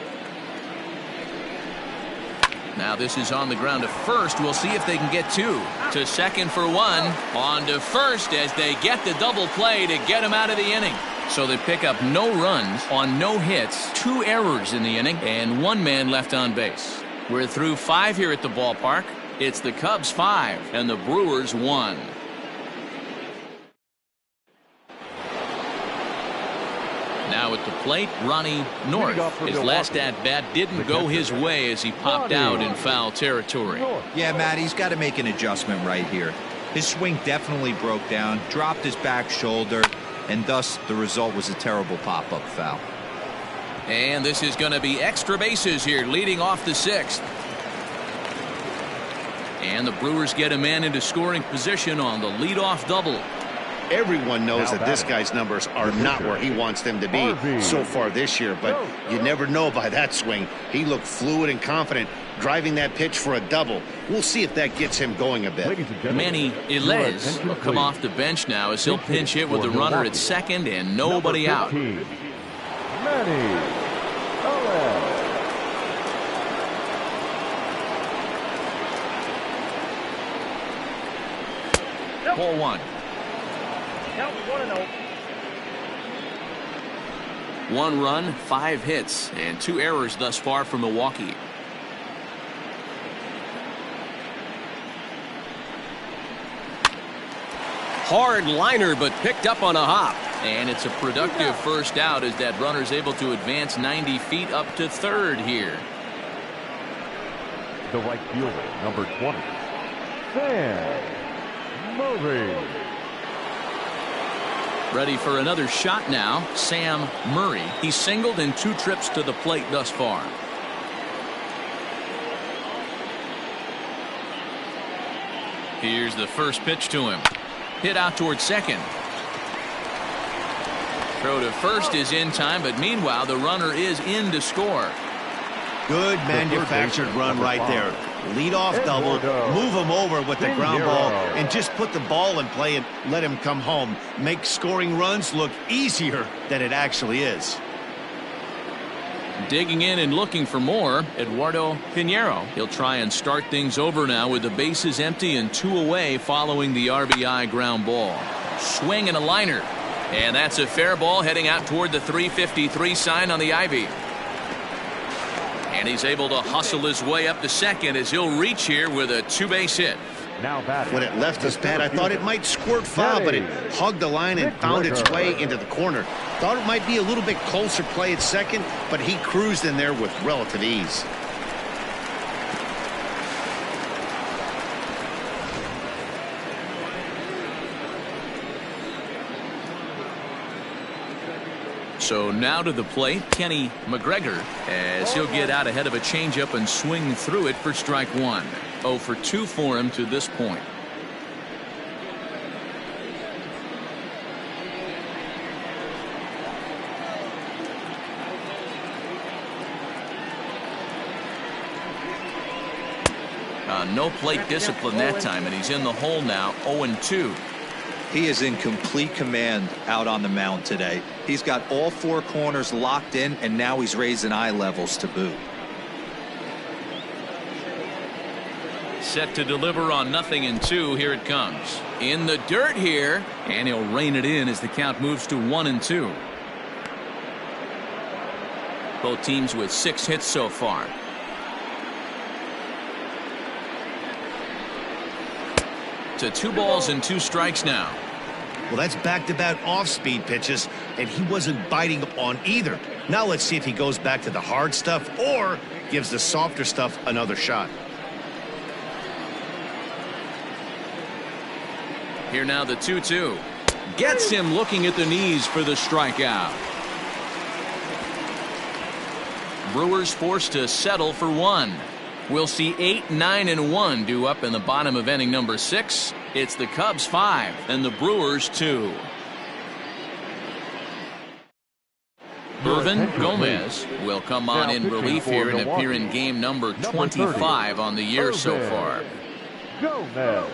Now this is on the ground to first. We'll see if they can get two. To second for one. On to first as they get the double play to get him out of the inning. So they pick up no runs on no hits, 2 errors in the inning, and 1 man left on base. We're through 5 here at the ballpark. It's the Cubs 5 and the Brewers 1. Now at the plate, Ronnie North. His last at-bat didn't go his way as he popped out in foul territory. Yeah, Matt, he's got to make an adjustment right here. His swing definitely broke down, dropped his back shoulder, and thus the result was a terrible pop-up foul. And this is going to be extra bases here, leading off the 6th. And the Brewers get a man into scoring position on the leadoff double. Everyone knows that this guy's numbers are not where he wants them to be so far this year, but you never know by that swing. He looked fluid and confident, driving that pitch for a double. We'll see if that gets him going a bit. Manny Ilez will come off the bench now as he'll pinch hit with the runner at second and nobody out. Manny Ilez. Ball 1. Count 1-0. 1 run, 5 hits, and 2 errors thus far for Milwaukee. Hard liner, but picked up on a hop. And it's a productive first out as that runner's able to advance 90 feet up to third here. The right fielder, number 20. Sam Murray. Ready for another shot now, Sam Murray. He's singled in 2 trips to the plate thus far. Here's the first pitch to him. Hit out towards second. Throw to first is in time, but meanwhile the runner is in to score. Good manufactured run right there. Lead off double, move him over with the ground ball, and just put the ball in play and let him come home. Make scoring runs look easier than it actually is. Digging in and looking for more, Eduardo Pinero. He'll try and start things over now with the bases empty and 2 away following the RBI ground ball. Swing and a liner. And that's a fair ball heading out toward the 353 sign on the ivy. And he's able to hustle his way up to second as he'll reach here with a 2-base hit. When it left his bat, I thought it might squirt foul, but it hugged the line and found its way into the corner. Thought it might be a little bit closer play at second, but he cruised in there with relative ease. So now to the plate, Kenny McGregor, as he'll get out ahead of a changeup and swing through it for strike 1. 0 for 2 for him to this point. No plate discipline that time, and he's in the hole now, 0-2. He is in complete command out on the mound today. He's got all 4 corners locked in, and now he's raising eye levels to boot. Set to deliver on 0-2. Here it comes. In the dirt here, and he'll rein it in as the count moves to 1-2. Both teams with 6 hits so far. To 2 balls and 2 strikes now. Well, that's back-to-back off-speed pitches, and he wasn't biting on either. Now let's see if he goes back to the hard stuff or gives the softer stuff another shot. Here now the 2-2. Gets him looking at the knees for the strikeout. Brewers forced to settle for 1. We'll see 8, 9, and 1 due up in the bottom of inning number 6. It's the Cubs 5 and the Brewers 2. Irvin Gomez will come on in relief here and appear in game number 25 on the year so far. Gomez.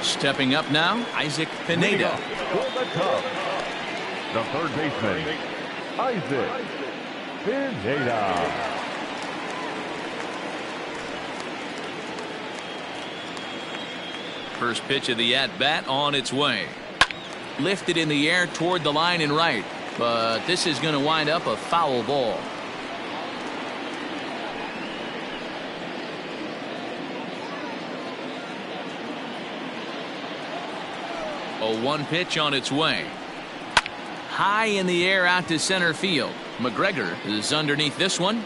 Stepping up now, Isaac Pineda. The third baseman, Isaac Pineda. First pitch of the at-bat on its way. Lifted in the air toward the line and right, but this is going to wind up a foul ball. 0-1 pitch on its way. High in the air out to center field. McGregor is underneath this one,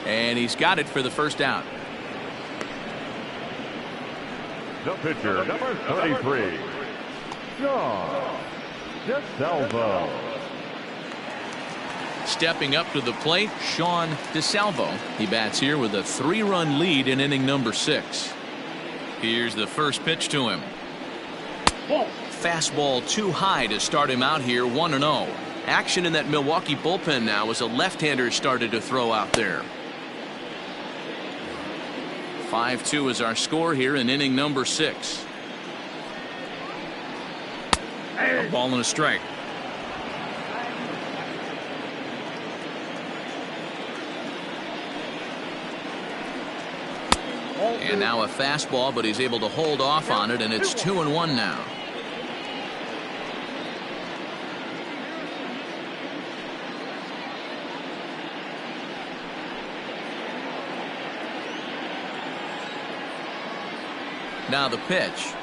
and he's got it for the first out. The pitcher, number 33, Desalvo. Stepping up to the plate, Desalvo. He bats here with a 3-run lead in inning number 6. Here's the first pitch to him. Fastball too high to start him out here, 1-0. Action in that Milwaukee bullpen now as a left-hander started to throw out there. 5-2 is our score here in inning number 6. A ball and a strike. And now a fastball, but he's able to hold off on it, and it's 2-1 now. Now the pitch.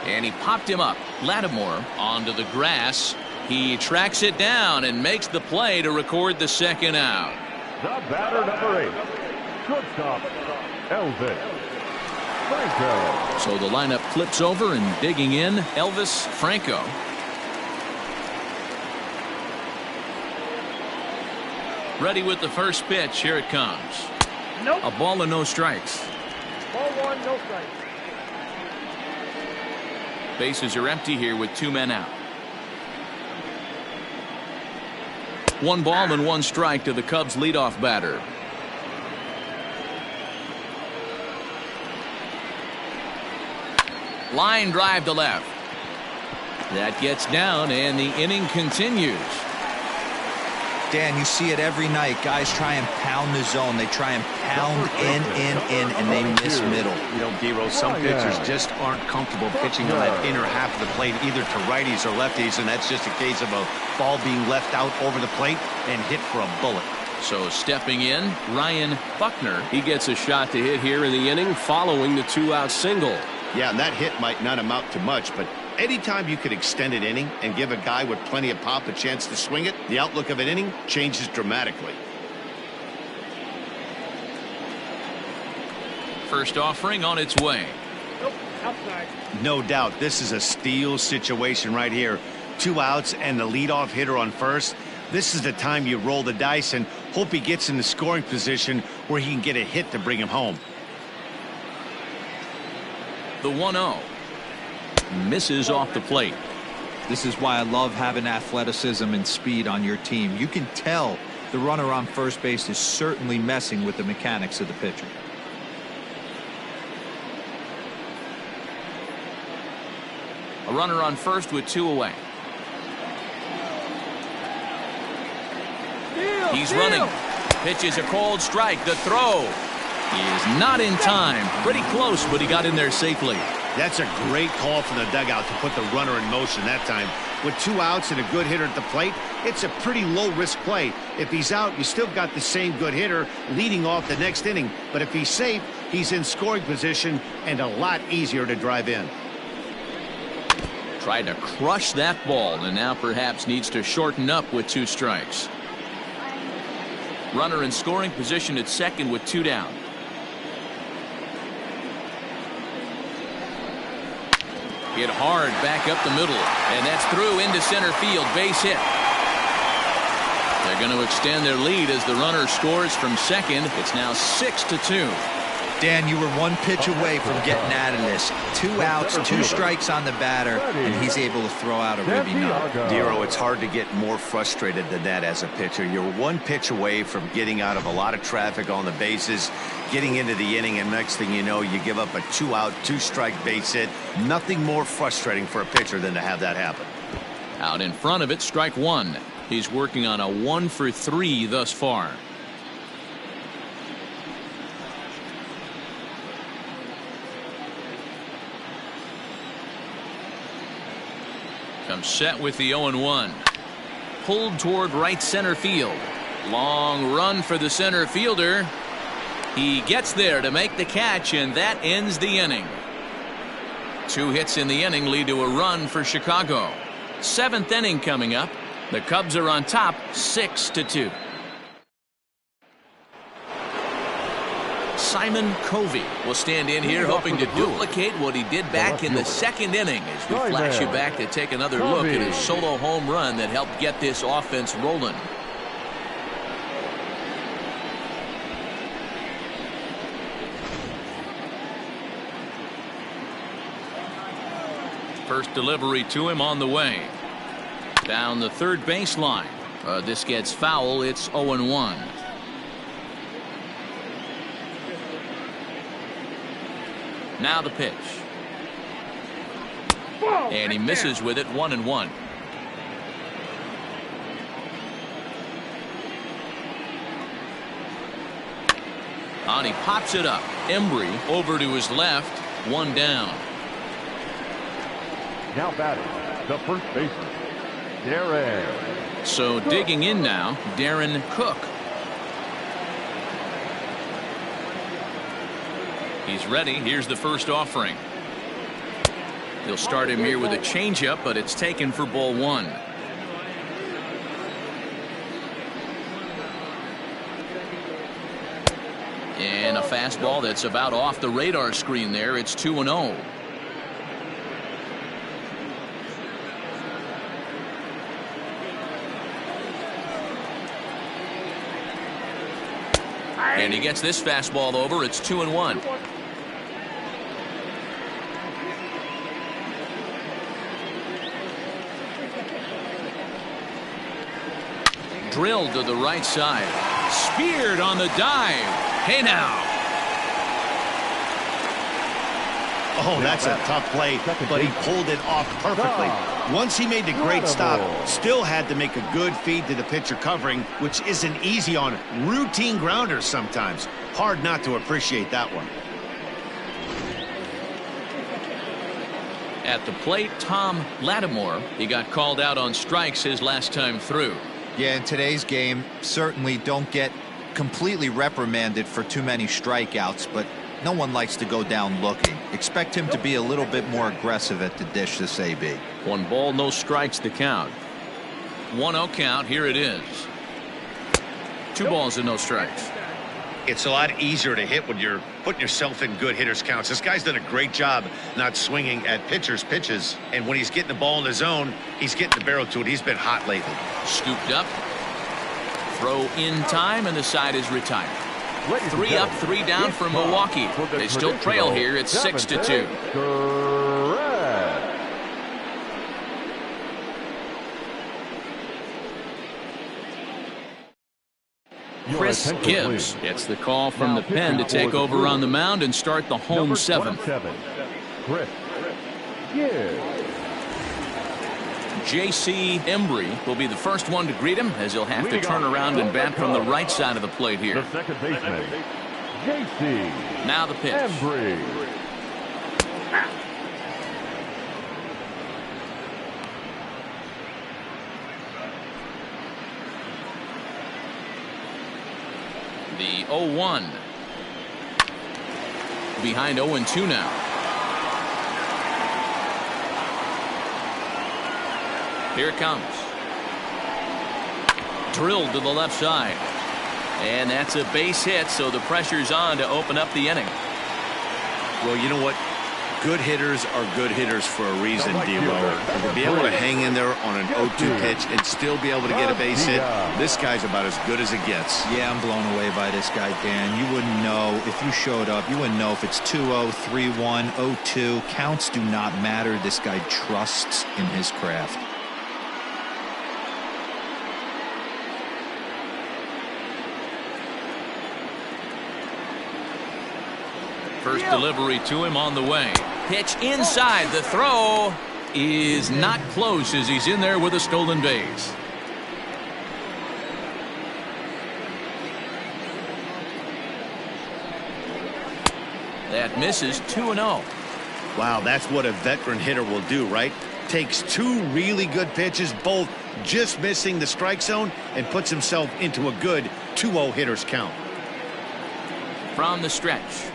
And he popped him up. Lattimore onto the grass. He tracks it down and makes the play to record the second out. The batter, number 8, shortstop, Elvis Franco. So the lineup flips over, and digging in, Elvis Franco. Ready with the first pitch. Here it comes. Nope. A ball and no strikes. Ball 1, no strikes. Bases are empty here with 2 men out. 1 ball and 1 strike to the Cubs leadoff batter. Line drive to left. That gets down, and the inning continues. Dan, you see it every night. Guys try and pound the zone. They try and pound in, and they miss middle. You know, Dero, some pitchers just aren't comfortable pitching on that inner half of the plate, either to righties or lefties, and that's just a case of a ball being left out over the plate and hit for a bullet. So stepping in, Ryan Buckner. He gets a shot to hit here in the inning following the 2-out single. Yeah, and that hit might not amount to much, but anytime you could extend an inning and give a guy with plenty of pop a chance to swing it, the outlook of an inning changes dramatically. First offering on its way. Nope, outside. No doubt, this is a steal situation right here. 2 outs and the leadoff hitter on first. This is the time you roll the dice and hope he gets in the scoring position where he can get a hit to bring him home. The 1-0. Misses off the plate. This is why I love having athleticism and speed on your team. You can tell the runner on first base is certainly messing with the mechanics of the pitcher. A runner on first with 2 away. He's running. Pitches a cold strike. The throw. He is not in time. Pretty close, but he got in there safely. That's a great call from the dugout to put the runner in motion that time. With 2 outs and a good hitter at the plate, it's a pretty low-risk play. If he's out, you still got the same good hitter leading off the next inning. But if he's safe, he's in scoring position and a lot easier to drive in. Tried to crush that ball, and now perhaps needs to shorten up with 2 strikes. Runner in scoring position at second with 2 down. Hit hard back up the middle, and that's through into center field. Base hit. They're going to extend their lead as the runner scores from second. It's now 6-2. Dan, you were 1 pitch away from getting out of this. 2 outs, 2 strikes on the batter, and he's able to throw out a ribby knock. Dero, it's hard to get more frustrated than that as a pitcher. You're 1 pitch away from getting out of a lot of traffic on the bases, getting into the inning, and next thing you know, you give up a 2-out, 2-strike base hit. Nothing more frustrating for a pitcher than to have that happen. Out in front of it, strike 1. He's working on a 1-for-3 thus far. Comes set with the 0-1. Pulled toward right center field. Long run for the center fielder. He gets there to make the catch, and that ends the inning. 2 hits in the inning lead to a run for Chicago. 7th inning coming up. The Cubs are on top 6-2. Simon Covey will stand in here hoping to duplicate what he did back in the 2nd inning as we flash you back to take another look at his solo home run that helped get this offense rolling. First delivery to him on the way. Down the third baseline. This gets foul. It's 0-1. Now the pitch. And he misses with it. 1-1. And he pops it up. Embry over to his left. 1 down. Now batting, the first baseman, Darren. So digging in now, Darren Cook. He's ready. Here's the first offering. He'll start him here with a changeup, but it's taken for ball 1. And a fastball that's about off the radar screen there. It's 2-0. And he gets this fastball over. It's 2-1. Drilled to the right side. Speared on the dive. Hey now. Oh, that's a tough play, but he pulled it off perfectly. Once he made the great stop, still had to make a good feed to the pitcher covering, which isn't easy on routine grounders sometimes. Hard not to appreciate that one. At the plate, Tom Lattimore. He got called out on strikes his last time through. Yeah, in today's game, certainly don't get completely reprimanded for too many strikeouts, but no one likes to go down looking. Expect him to be a little bit more aggressive at the dish this AB. 1 ball, no strikes the count. 1-0 count. Here it is. 2 balls and no strikes. It's a lot easier to hit when you're putting yourself in good hitters counts. This guy's done a great job not swinging at pitchers' pitches. And when he's getting the ball in the zone, he's getting the barrel to it. He's been hot lately. Scooped up. Throw in time, and the side is retired. 3 up, 3 down for Milwaukee. They still trail here. It's 6-2. Chris Gibbs gets the call from the pen to take over on the mound and start the home 7th. Chris Gibbs. J.C. Embry will be the first one to greet him, as he'll have to turn around and bat from the right side of the plate here. The second baseman, J.C. Now the pitch. Embry. The 0-1. Behind 0-2 now. Here it comes. Drilled to the left side. And that's a base hit, so the pressure's on to open up the inning. Well, you know what? Good hitters are good hitters for a reason, D-Row. And to be able to hang in there on an 0-2 pitch and still be able to get a base hit, this guy's about as good as it gets. Yeah, I'm blown away by this guy, Dan. You wouldn't know if you showed up. You wouldn't know if it's 2-0, 3-1, 0-2. Counts do not matter. This guy trusts in his craft. First delivery to him on the way. Pitch inside. The throw is not close as he's in there with a stolen base. That misses. 2-0. Wow, that's what a veteran hitter will do, right? Takes 2 really good pitches, both just missing the strike zone, and puts himself into a good 2-0 hitter's count. From the stretch.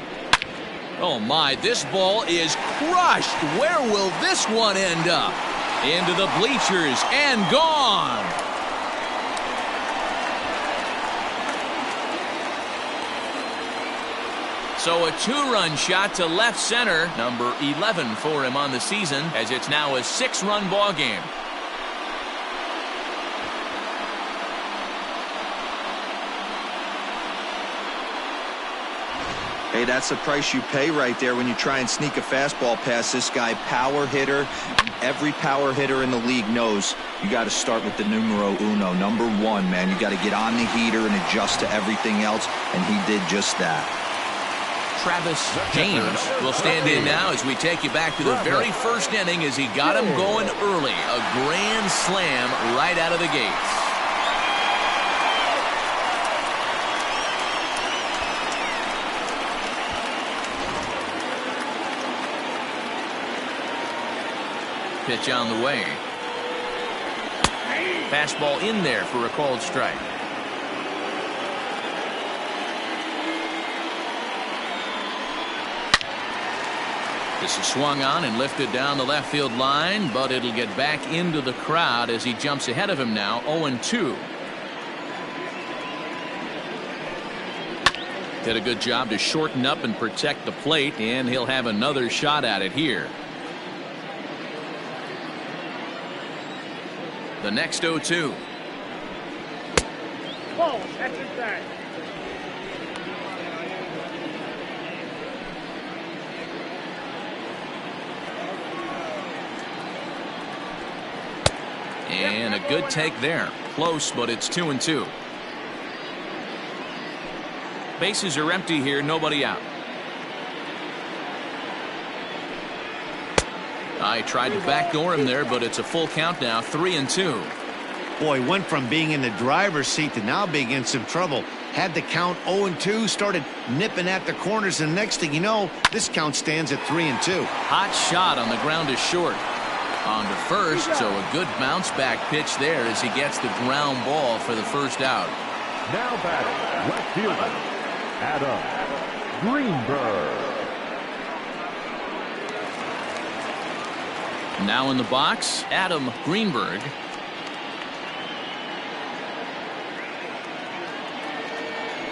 Oh my, this ball is crushed. Where will this one end up? Into the bleachers and gone. So a 2-run shot to left center, number 11 for him on the season, as it's now a 6-run ball game. Hey, that's the price you pay right there when you try and sneak a fastball past this guy. Power hitter. Every power hitter in the league knows you got to start with the numero uno, number 1, man. You got to get on the heater and adjust to everything else, and he did just that. Travis James will stand in now as we take you back to the very first inning as he got him going early. A grand slam right out of the gates. Pitch on the way. Fastball in there for a called strike. This is swung on and lifted down the left field line, but it'll get back into the crowd as he jumps ahead of him now, 0-2. Did a good job to shorten up and protect the plate, and he'll have another shot at it here. The next 0-2. Ball, that's inside. And a good take there. Close, but it's 2-2. Bases are empty here, nobody out. I tried to backdoor him there, but it's a full count now, 3-2. Boy, went from being in the driver's seat to now being in some trouble. Had the count 0-2, started nipping at the corners, and next thing you know, this count stands at 3-2. Hot shot on the ground is short. On to first, so a good bounce back pitch there as he gets the ground ball for the first out. Now batting, left fielder, Adam Greenberg. Now in the box, Adam Greenberg.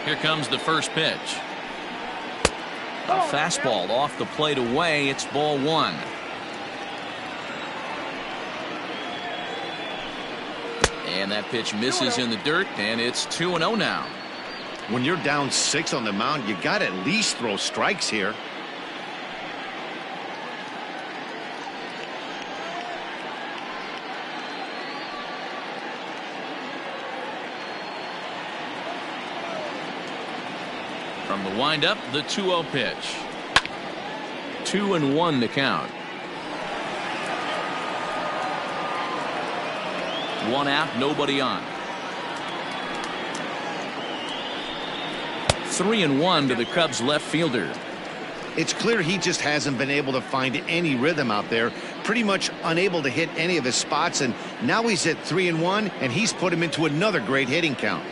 Here comes the first pitch. A fastball off the plate away. It's ball 1. And that pitch misses in the dirt, and it's 2-0 now. When you're down 6 on the mound, you got to at least throw strikes here. From the windup, the 2-0 pitch. 2-1 the count. 1 out, nobody on. 3-1 to the Cubs left fielder. It's clear he just hasn't been able to find any rhythm out there. Pretty much unable to hit any of his spots, and now he's at 3-1, and he's put him into another great hitting count.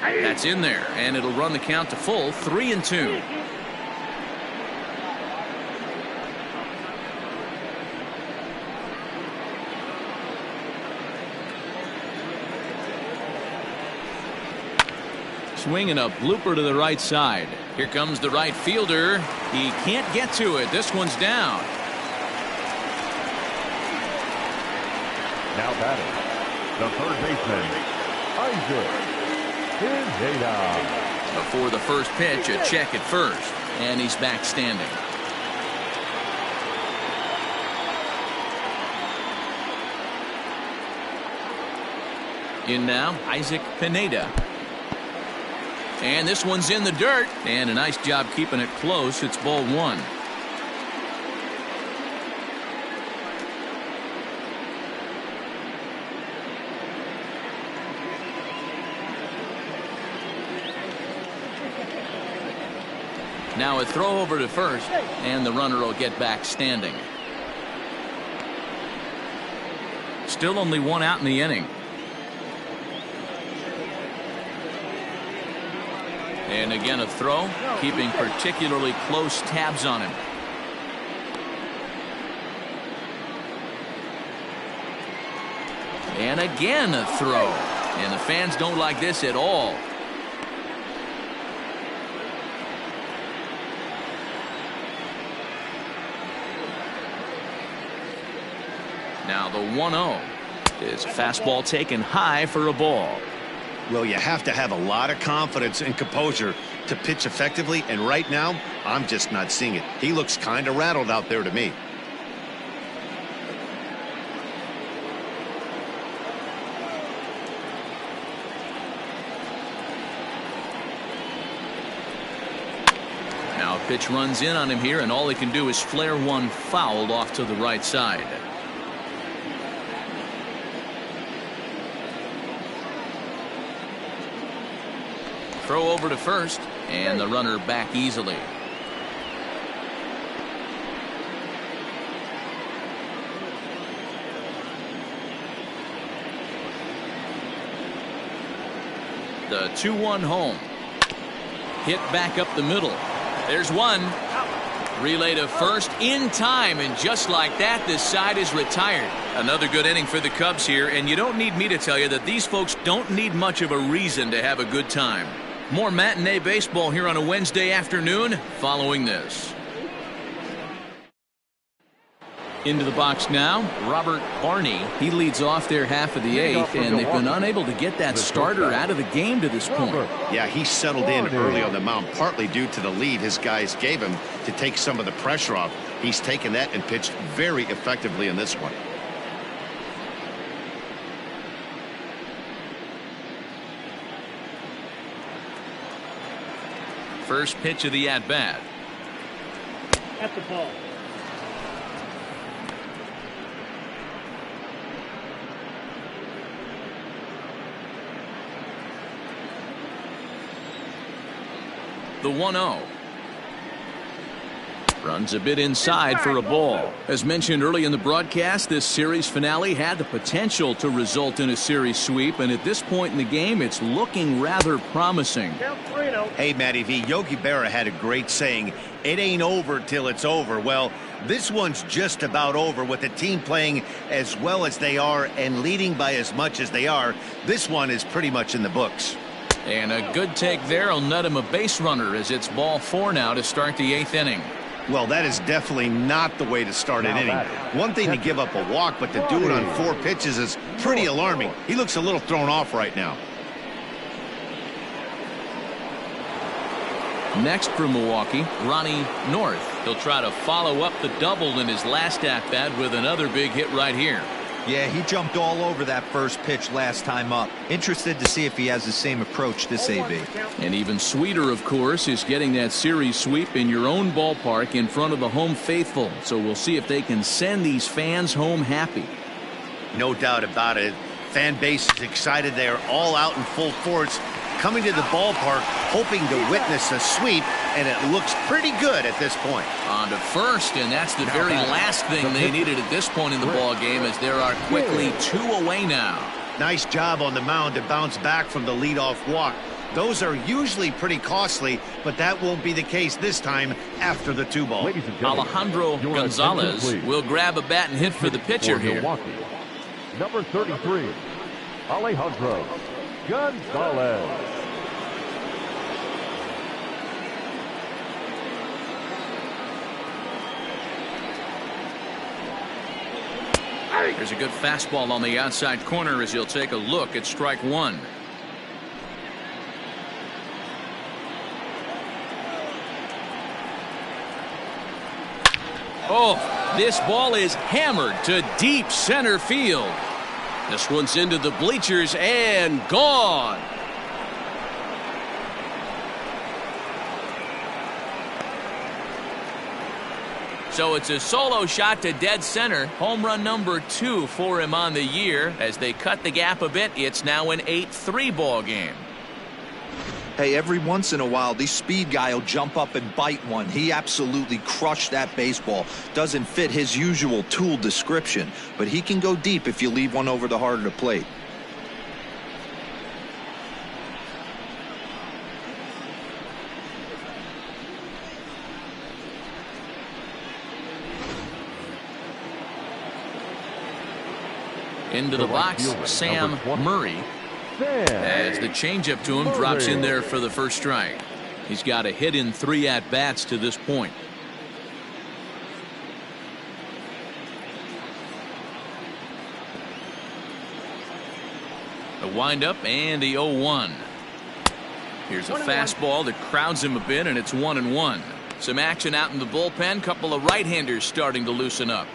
That's in there, and it'll run the count to full, 3-2. Swinging a blooper to the right side. Here comes the right fielder. He can't get to it. This one's down. Now batting, the third baseman, Pineda. Before the first pitch, a check at first, and he's back standing. In now, Pineda. And this one's in the dirt, and a nice job keeping it close. It's ball 1. Now a throw over to first, and the runner will get back standing. Still only 1 out in the inning. And again a throw, keeping particularly close tabs on him. And again a throw. And the fans don't like this at all. Now the 1-0 is a fastball taken high for a ball. Well, you have to have a lot of confidence and composure to pitch effectively, and right now I'm just not seeing it. He looks kind of rattled out there to me. Now a pitch runs in on him here, and all he can do is flare one foul off to the right side. Throw over to first, and the runner back easily. The 2-1 home. Hit back up the middle. There's one. Relay to first in time, and just like that, this side is retired. Another good inning for the Cubs here, and you don't need me to tell you that these folks don't need much of a reason to have a good time. More matinee baseball here on a Wednesday afternoon following this. Into the box now, Robert Barney. He leads off their half of the eighth, and they've been unable to get that starter out of the game to this point. Yeah, he settled in early on the mound, partly due to the lead his guys gave him to take some of the pressure off. He's taken that and pitched very effectively in this one. First pitch of the at-bat. At the ball. The 1-0. Runs a bit inside for a ball. As mentioned early in the broadcast, this series finale had the potential to result in a series sweep, and at this point in the game, it's looking rather promising. Hey, Matty V, Yogi Berra had a great saying, it ain't over till it's over. Well, this one's just about over with the team playing as well as they are and leading by as much as they are. This one is pretty much in the books. And a good take there will net him a base runner as it's ball 4 now to start the 8th inning. Well, that is definitely not the way to start an inning. One thing to give up a walk, but to do it on 4 pitches is pretty alarming. He looks a little thrown off right now. Next for Milwaukee, Ronnie North. He'll try to follow up the double in his last at-bat with another big hit right here. Yeah, he jumped all over that first pitch last time up. Interested to see if he has the same approach this AB. And even sweeter, of course, is getting that series sweep in your own ballpark in front of the home faithful. So we'll see if they can send these fans home happy. No doubt about it. Fan base is excited. They are all out in full force, coming to the ballpark, hoping to witness a sweep, and it looks pretty good at this point. On to first, and that's the very last thing they needed at this point in the ball game, as there are quickly 2 away now. Nice job on the mound to bounce back from the leadoff walk. Those are usually pretty costly, but that won't be the case this time after the 2-ball. Alejandro Gonzalez will grab a bat and hit for the pitcher here. Number 33, Alejandro Gonzalez. There's a good fastball on the outside corner as he'll take a look at strike 1. Oh, this ball is hammered to deep center field. This one's into the bleachers and gone. So it's a solo shot to dead center. Home run number 2 for him on the year. As they cut the gap a bit, it's now an 8-3 ball game. Hey, every once in a while, the speed guy will jump up and bite one. He absolutely crushed that baseball. Doesn't fit his usual tool description, but he can go deep if you leave one over the heart of the plate. Into the box, Sam Murray. As the changeup to him drops in there for the first strike. He's got a hit in 3 at-bats to this point. A windup and the 0-1. Here's a fastball that crowds him a bit, and it's 1-1. Some action out in the bullpen. Couple of right-handers starting to loosen up.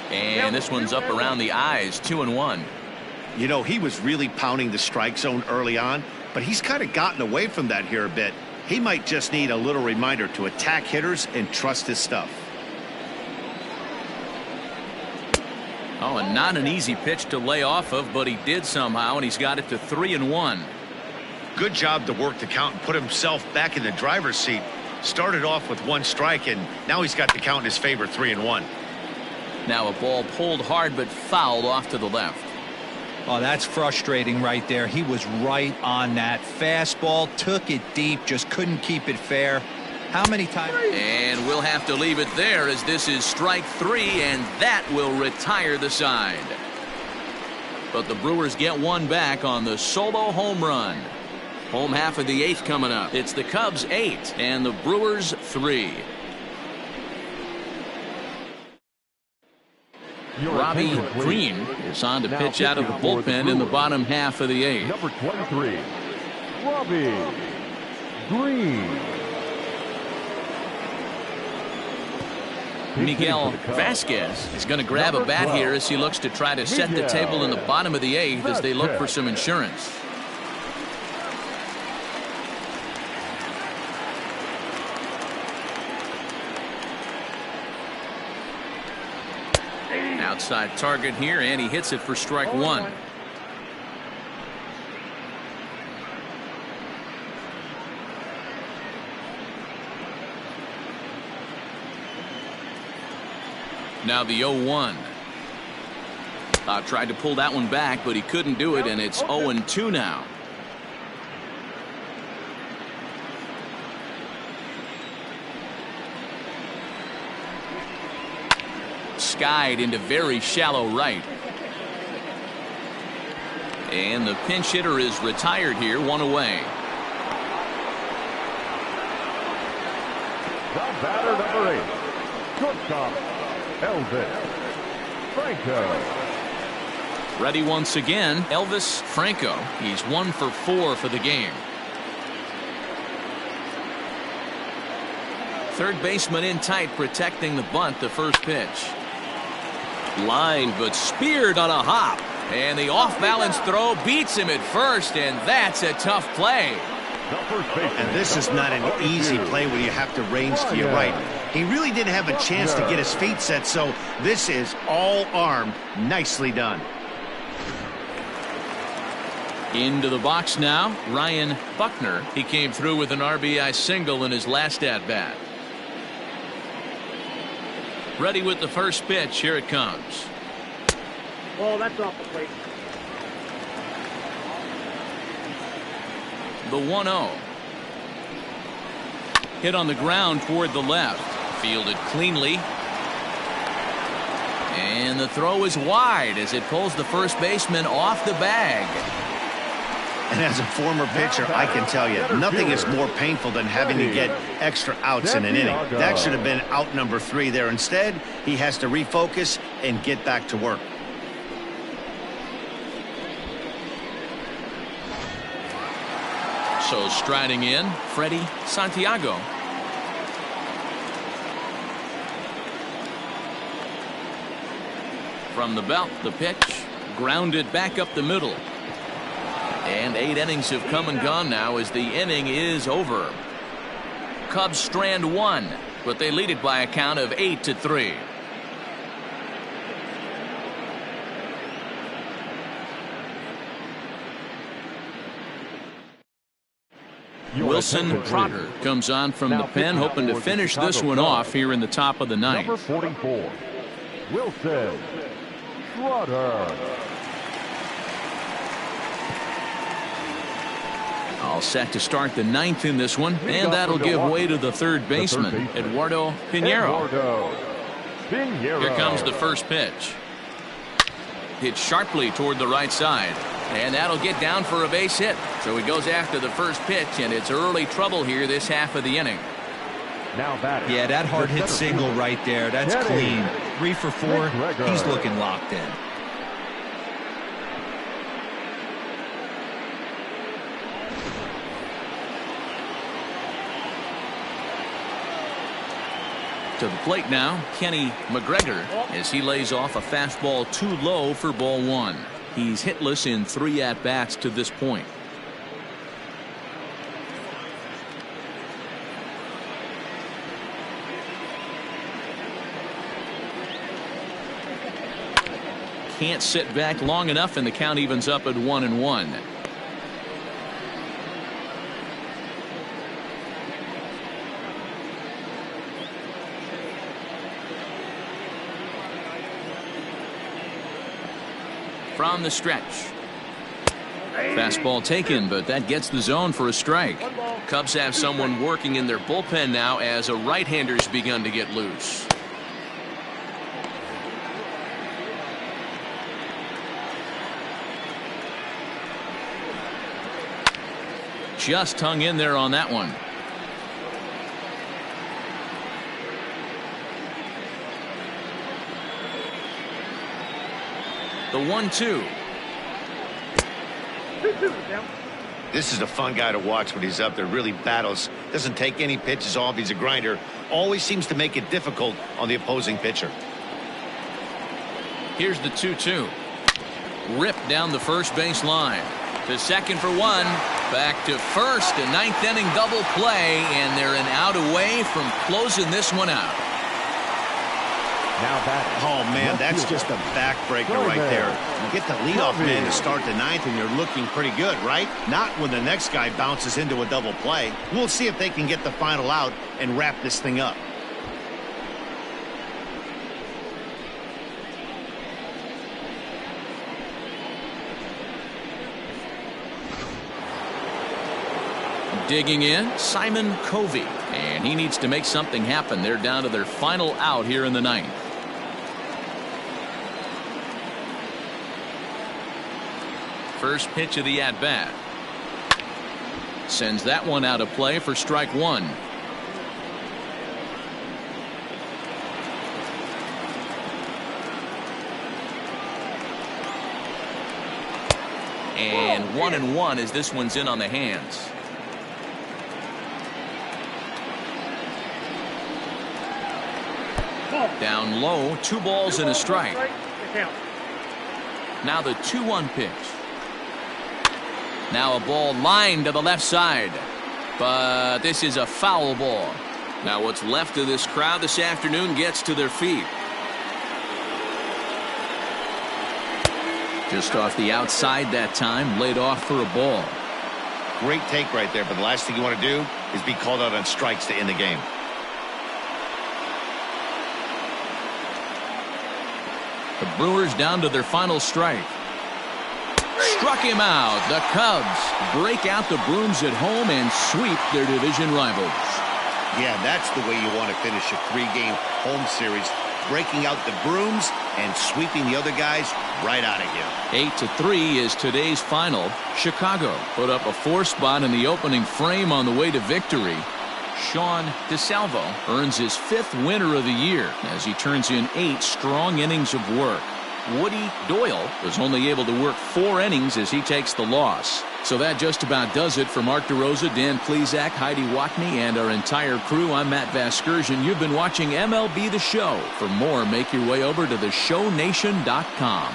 And this one's up around the eyes, 2-1. You know, he was really pounding the strike zone early on, but he's kind of gotten away from that here a bit. He might just need a little reminder to attack hitters and trust his stuff. Oh, and not an easy pitch to lay off of, but he did somehow, and he's got it to 3-1. Good job to work the count and put himself back in the driver's seat. Started off with 1 strike, and now he's got the count in his favor, 3-1. Now a ball pulled hard but fouled off to the left. Oh, that's frustrating right there. He was right on that. Fastball, took it deep, just couldn't keep it fair. How many times? And we'll have to leave it there, as this is strike 3, and that will retire the side. But the Brewers get 1 back on the solo home run. Home half of the 8th coming up. It's the Cubs 8 and the Brewers 3. Robbie Green is on to pitch out of the bullpen in the bottom half of the 8th. Number 23, Robbie Green. Miguel Vasquez is going to grab a bat here as he looks to try to set the table in the bottom of the 8th as they look for some insurance. Outside target here, and he hits it for strike 1. Now the 0-1. Tried to pull that one back, but he couldn't do it, and it's 0-2 now. Skied into very shallow right. And the pinch hitter is retired here, 1 away. The batter, number 8, shortstop, Elvis Franco. Ready once again, Elvis Franco. He's 1 for 4 for the game. Third baseman in tight, protecting the bunt, the first pitch. Line, but speared on a hop. And the off-balance throw beats him at first, and that's a tough play. And this is not an easy play when you have to range to your right. He really didn't have a chance to get his feet set, so this is all arm. Nicely done. Into the box now, Ryan Buckner. He came through with an RBI single in his last at-bat. Ready with the first pitch. Here it comes. Oh, that's off the plate. The 1-0. Hit on the ground toward the left. Fielded cleanly. And the throw is wide as it pulls the first baseman off the bag. And as a former pitcher, I can tell you, nothing is more painful than having to get extra outs in an inning. That should have been out number 3 there. Instead, he has to refocus and get back to work. So striding in, Freddie Santiago. From the belt, the pitch, grounded back up the middle. And 8 innings have come and gone now as the inning is over. Cubs strand 1, but they lead it by a count of 8-3. Wilson Trotter comes on from the pen, hoping to finish this one off here in the top of the 9th. Number 44, Wilson Trotter. All set to start the ninth in this one, and that'll give way to the third baseman, Eduardo Pinero. Here comes the first pitch. Hit sharply toward the right side, and that'll get down for a base hit. So he goes after the first pitch, and it's early trouble here this half of the inning. Yeah, that hard hit single right there. That's clean. 3 for 4. He's looking locked in. To the plate now, Mcgregor, as he lays off a fastball too low for ball 1. He's hitless in 3 at-bats to this point. Can't sit back long enough, and the count evens up at 1-1. From the stretch. Fastball taken, but that gets the zone for a strike. Cubs have someone working in their bullpen now as a right-hander's begun to get loose. Just hung in there on that one. The 1-2. This is a fun guy to watch when he's up there. Really battles. Doesn't take any pitches off. He's a grinder. Always seems to make it difficult on the opposing pitcher. Here's the 2-2. Ripped down the first base line. To second for 1. Back to first. A 9th inning double play, and they're an out away from closing this one out. Oh, man, that's just a backbreaker right there. You get the leadoff man to start the 9th, and you're looking pretty good, right? Not when the next guy bounces into a double play. We'll see if they can get the final out and wrap this thing up. Digging in, Simon Covey, and he needs to make something happen. They're down to their final out here in the 9th. First pitch of the at-bat. Sends that one out of play for strike 1. And 1-1 as this one's in on the hands. Down low, 2 balls and a strike. Now the 2-1 pitch. Now a ball lined to the left side, but this is a foul ball. Now what's left of this crowd this afternoon gets to their feet. Just off the outside that time, laid off for a ball. Great take right there, but the last thing you want to do is be called out on strikes to end the game. The Brewers down to their final strike. Struck him out. The Cubs break out the brooms at home and sweep their division rivals. Yeah, that's the way you want to finish a 3-game home series. Breaking out the brooms and sweeping the other guys right out of here. 8-3 is today's final. Chicago put up a 4 spot in the opening frame on the way to victory. Sean Desalvo earns his 5th winner of the year as he turns in 8 strong innings of work. Woody Doyle was only able to work 4 innings as he takes the loss. So that just about does it for Mark DeRosa, Dan Plesac, Heidi Watney, and our entire crew. I'm Matt Vasgersian. You've been watching MLB The Show. For more, make your way over to theshownation.com.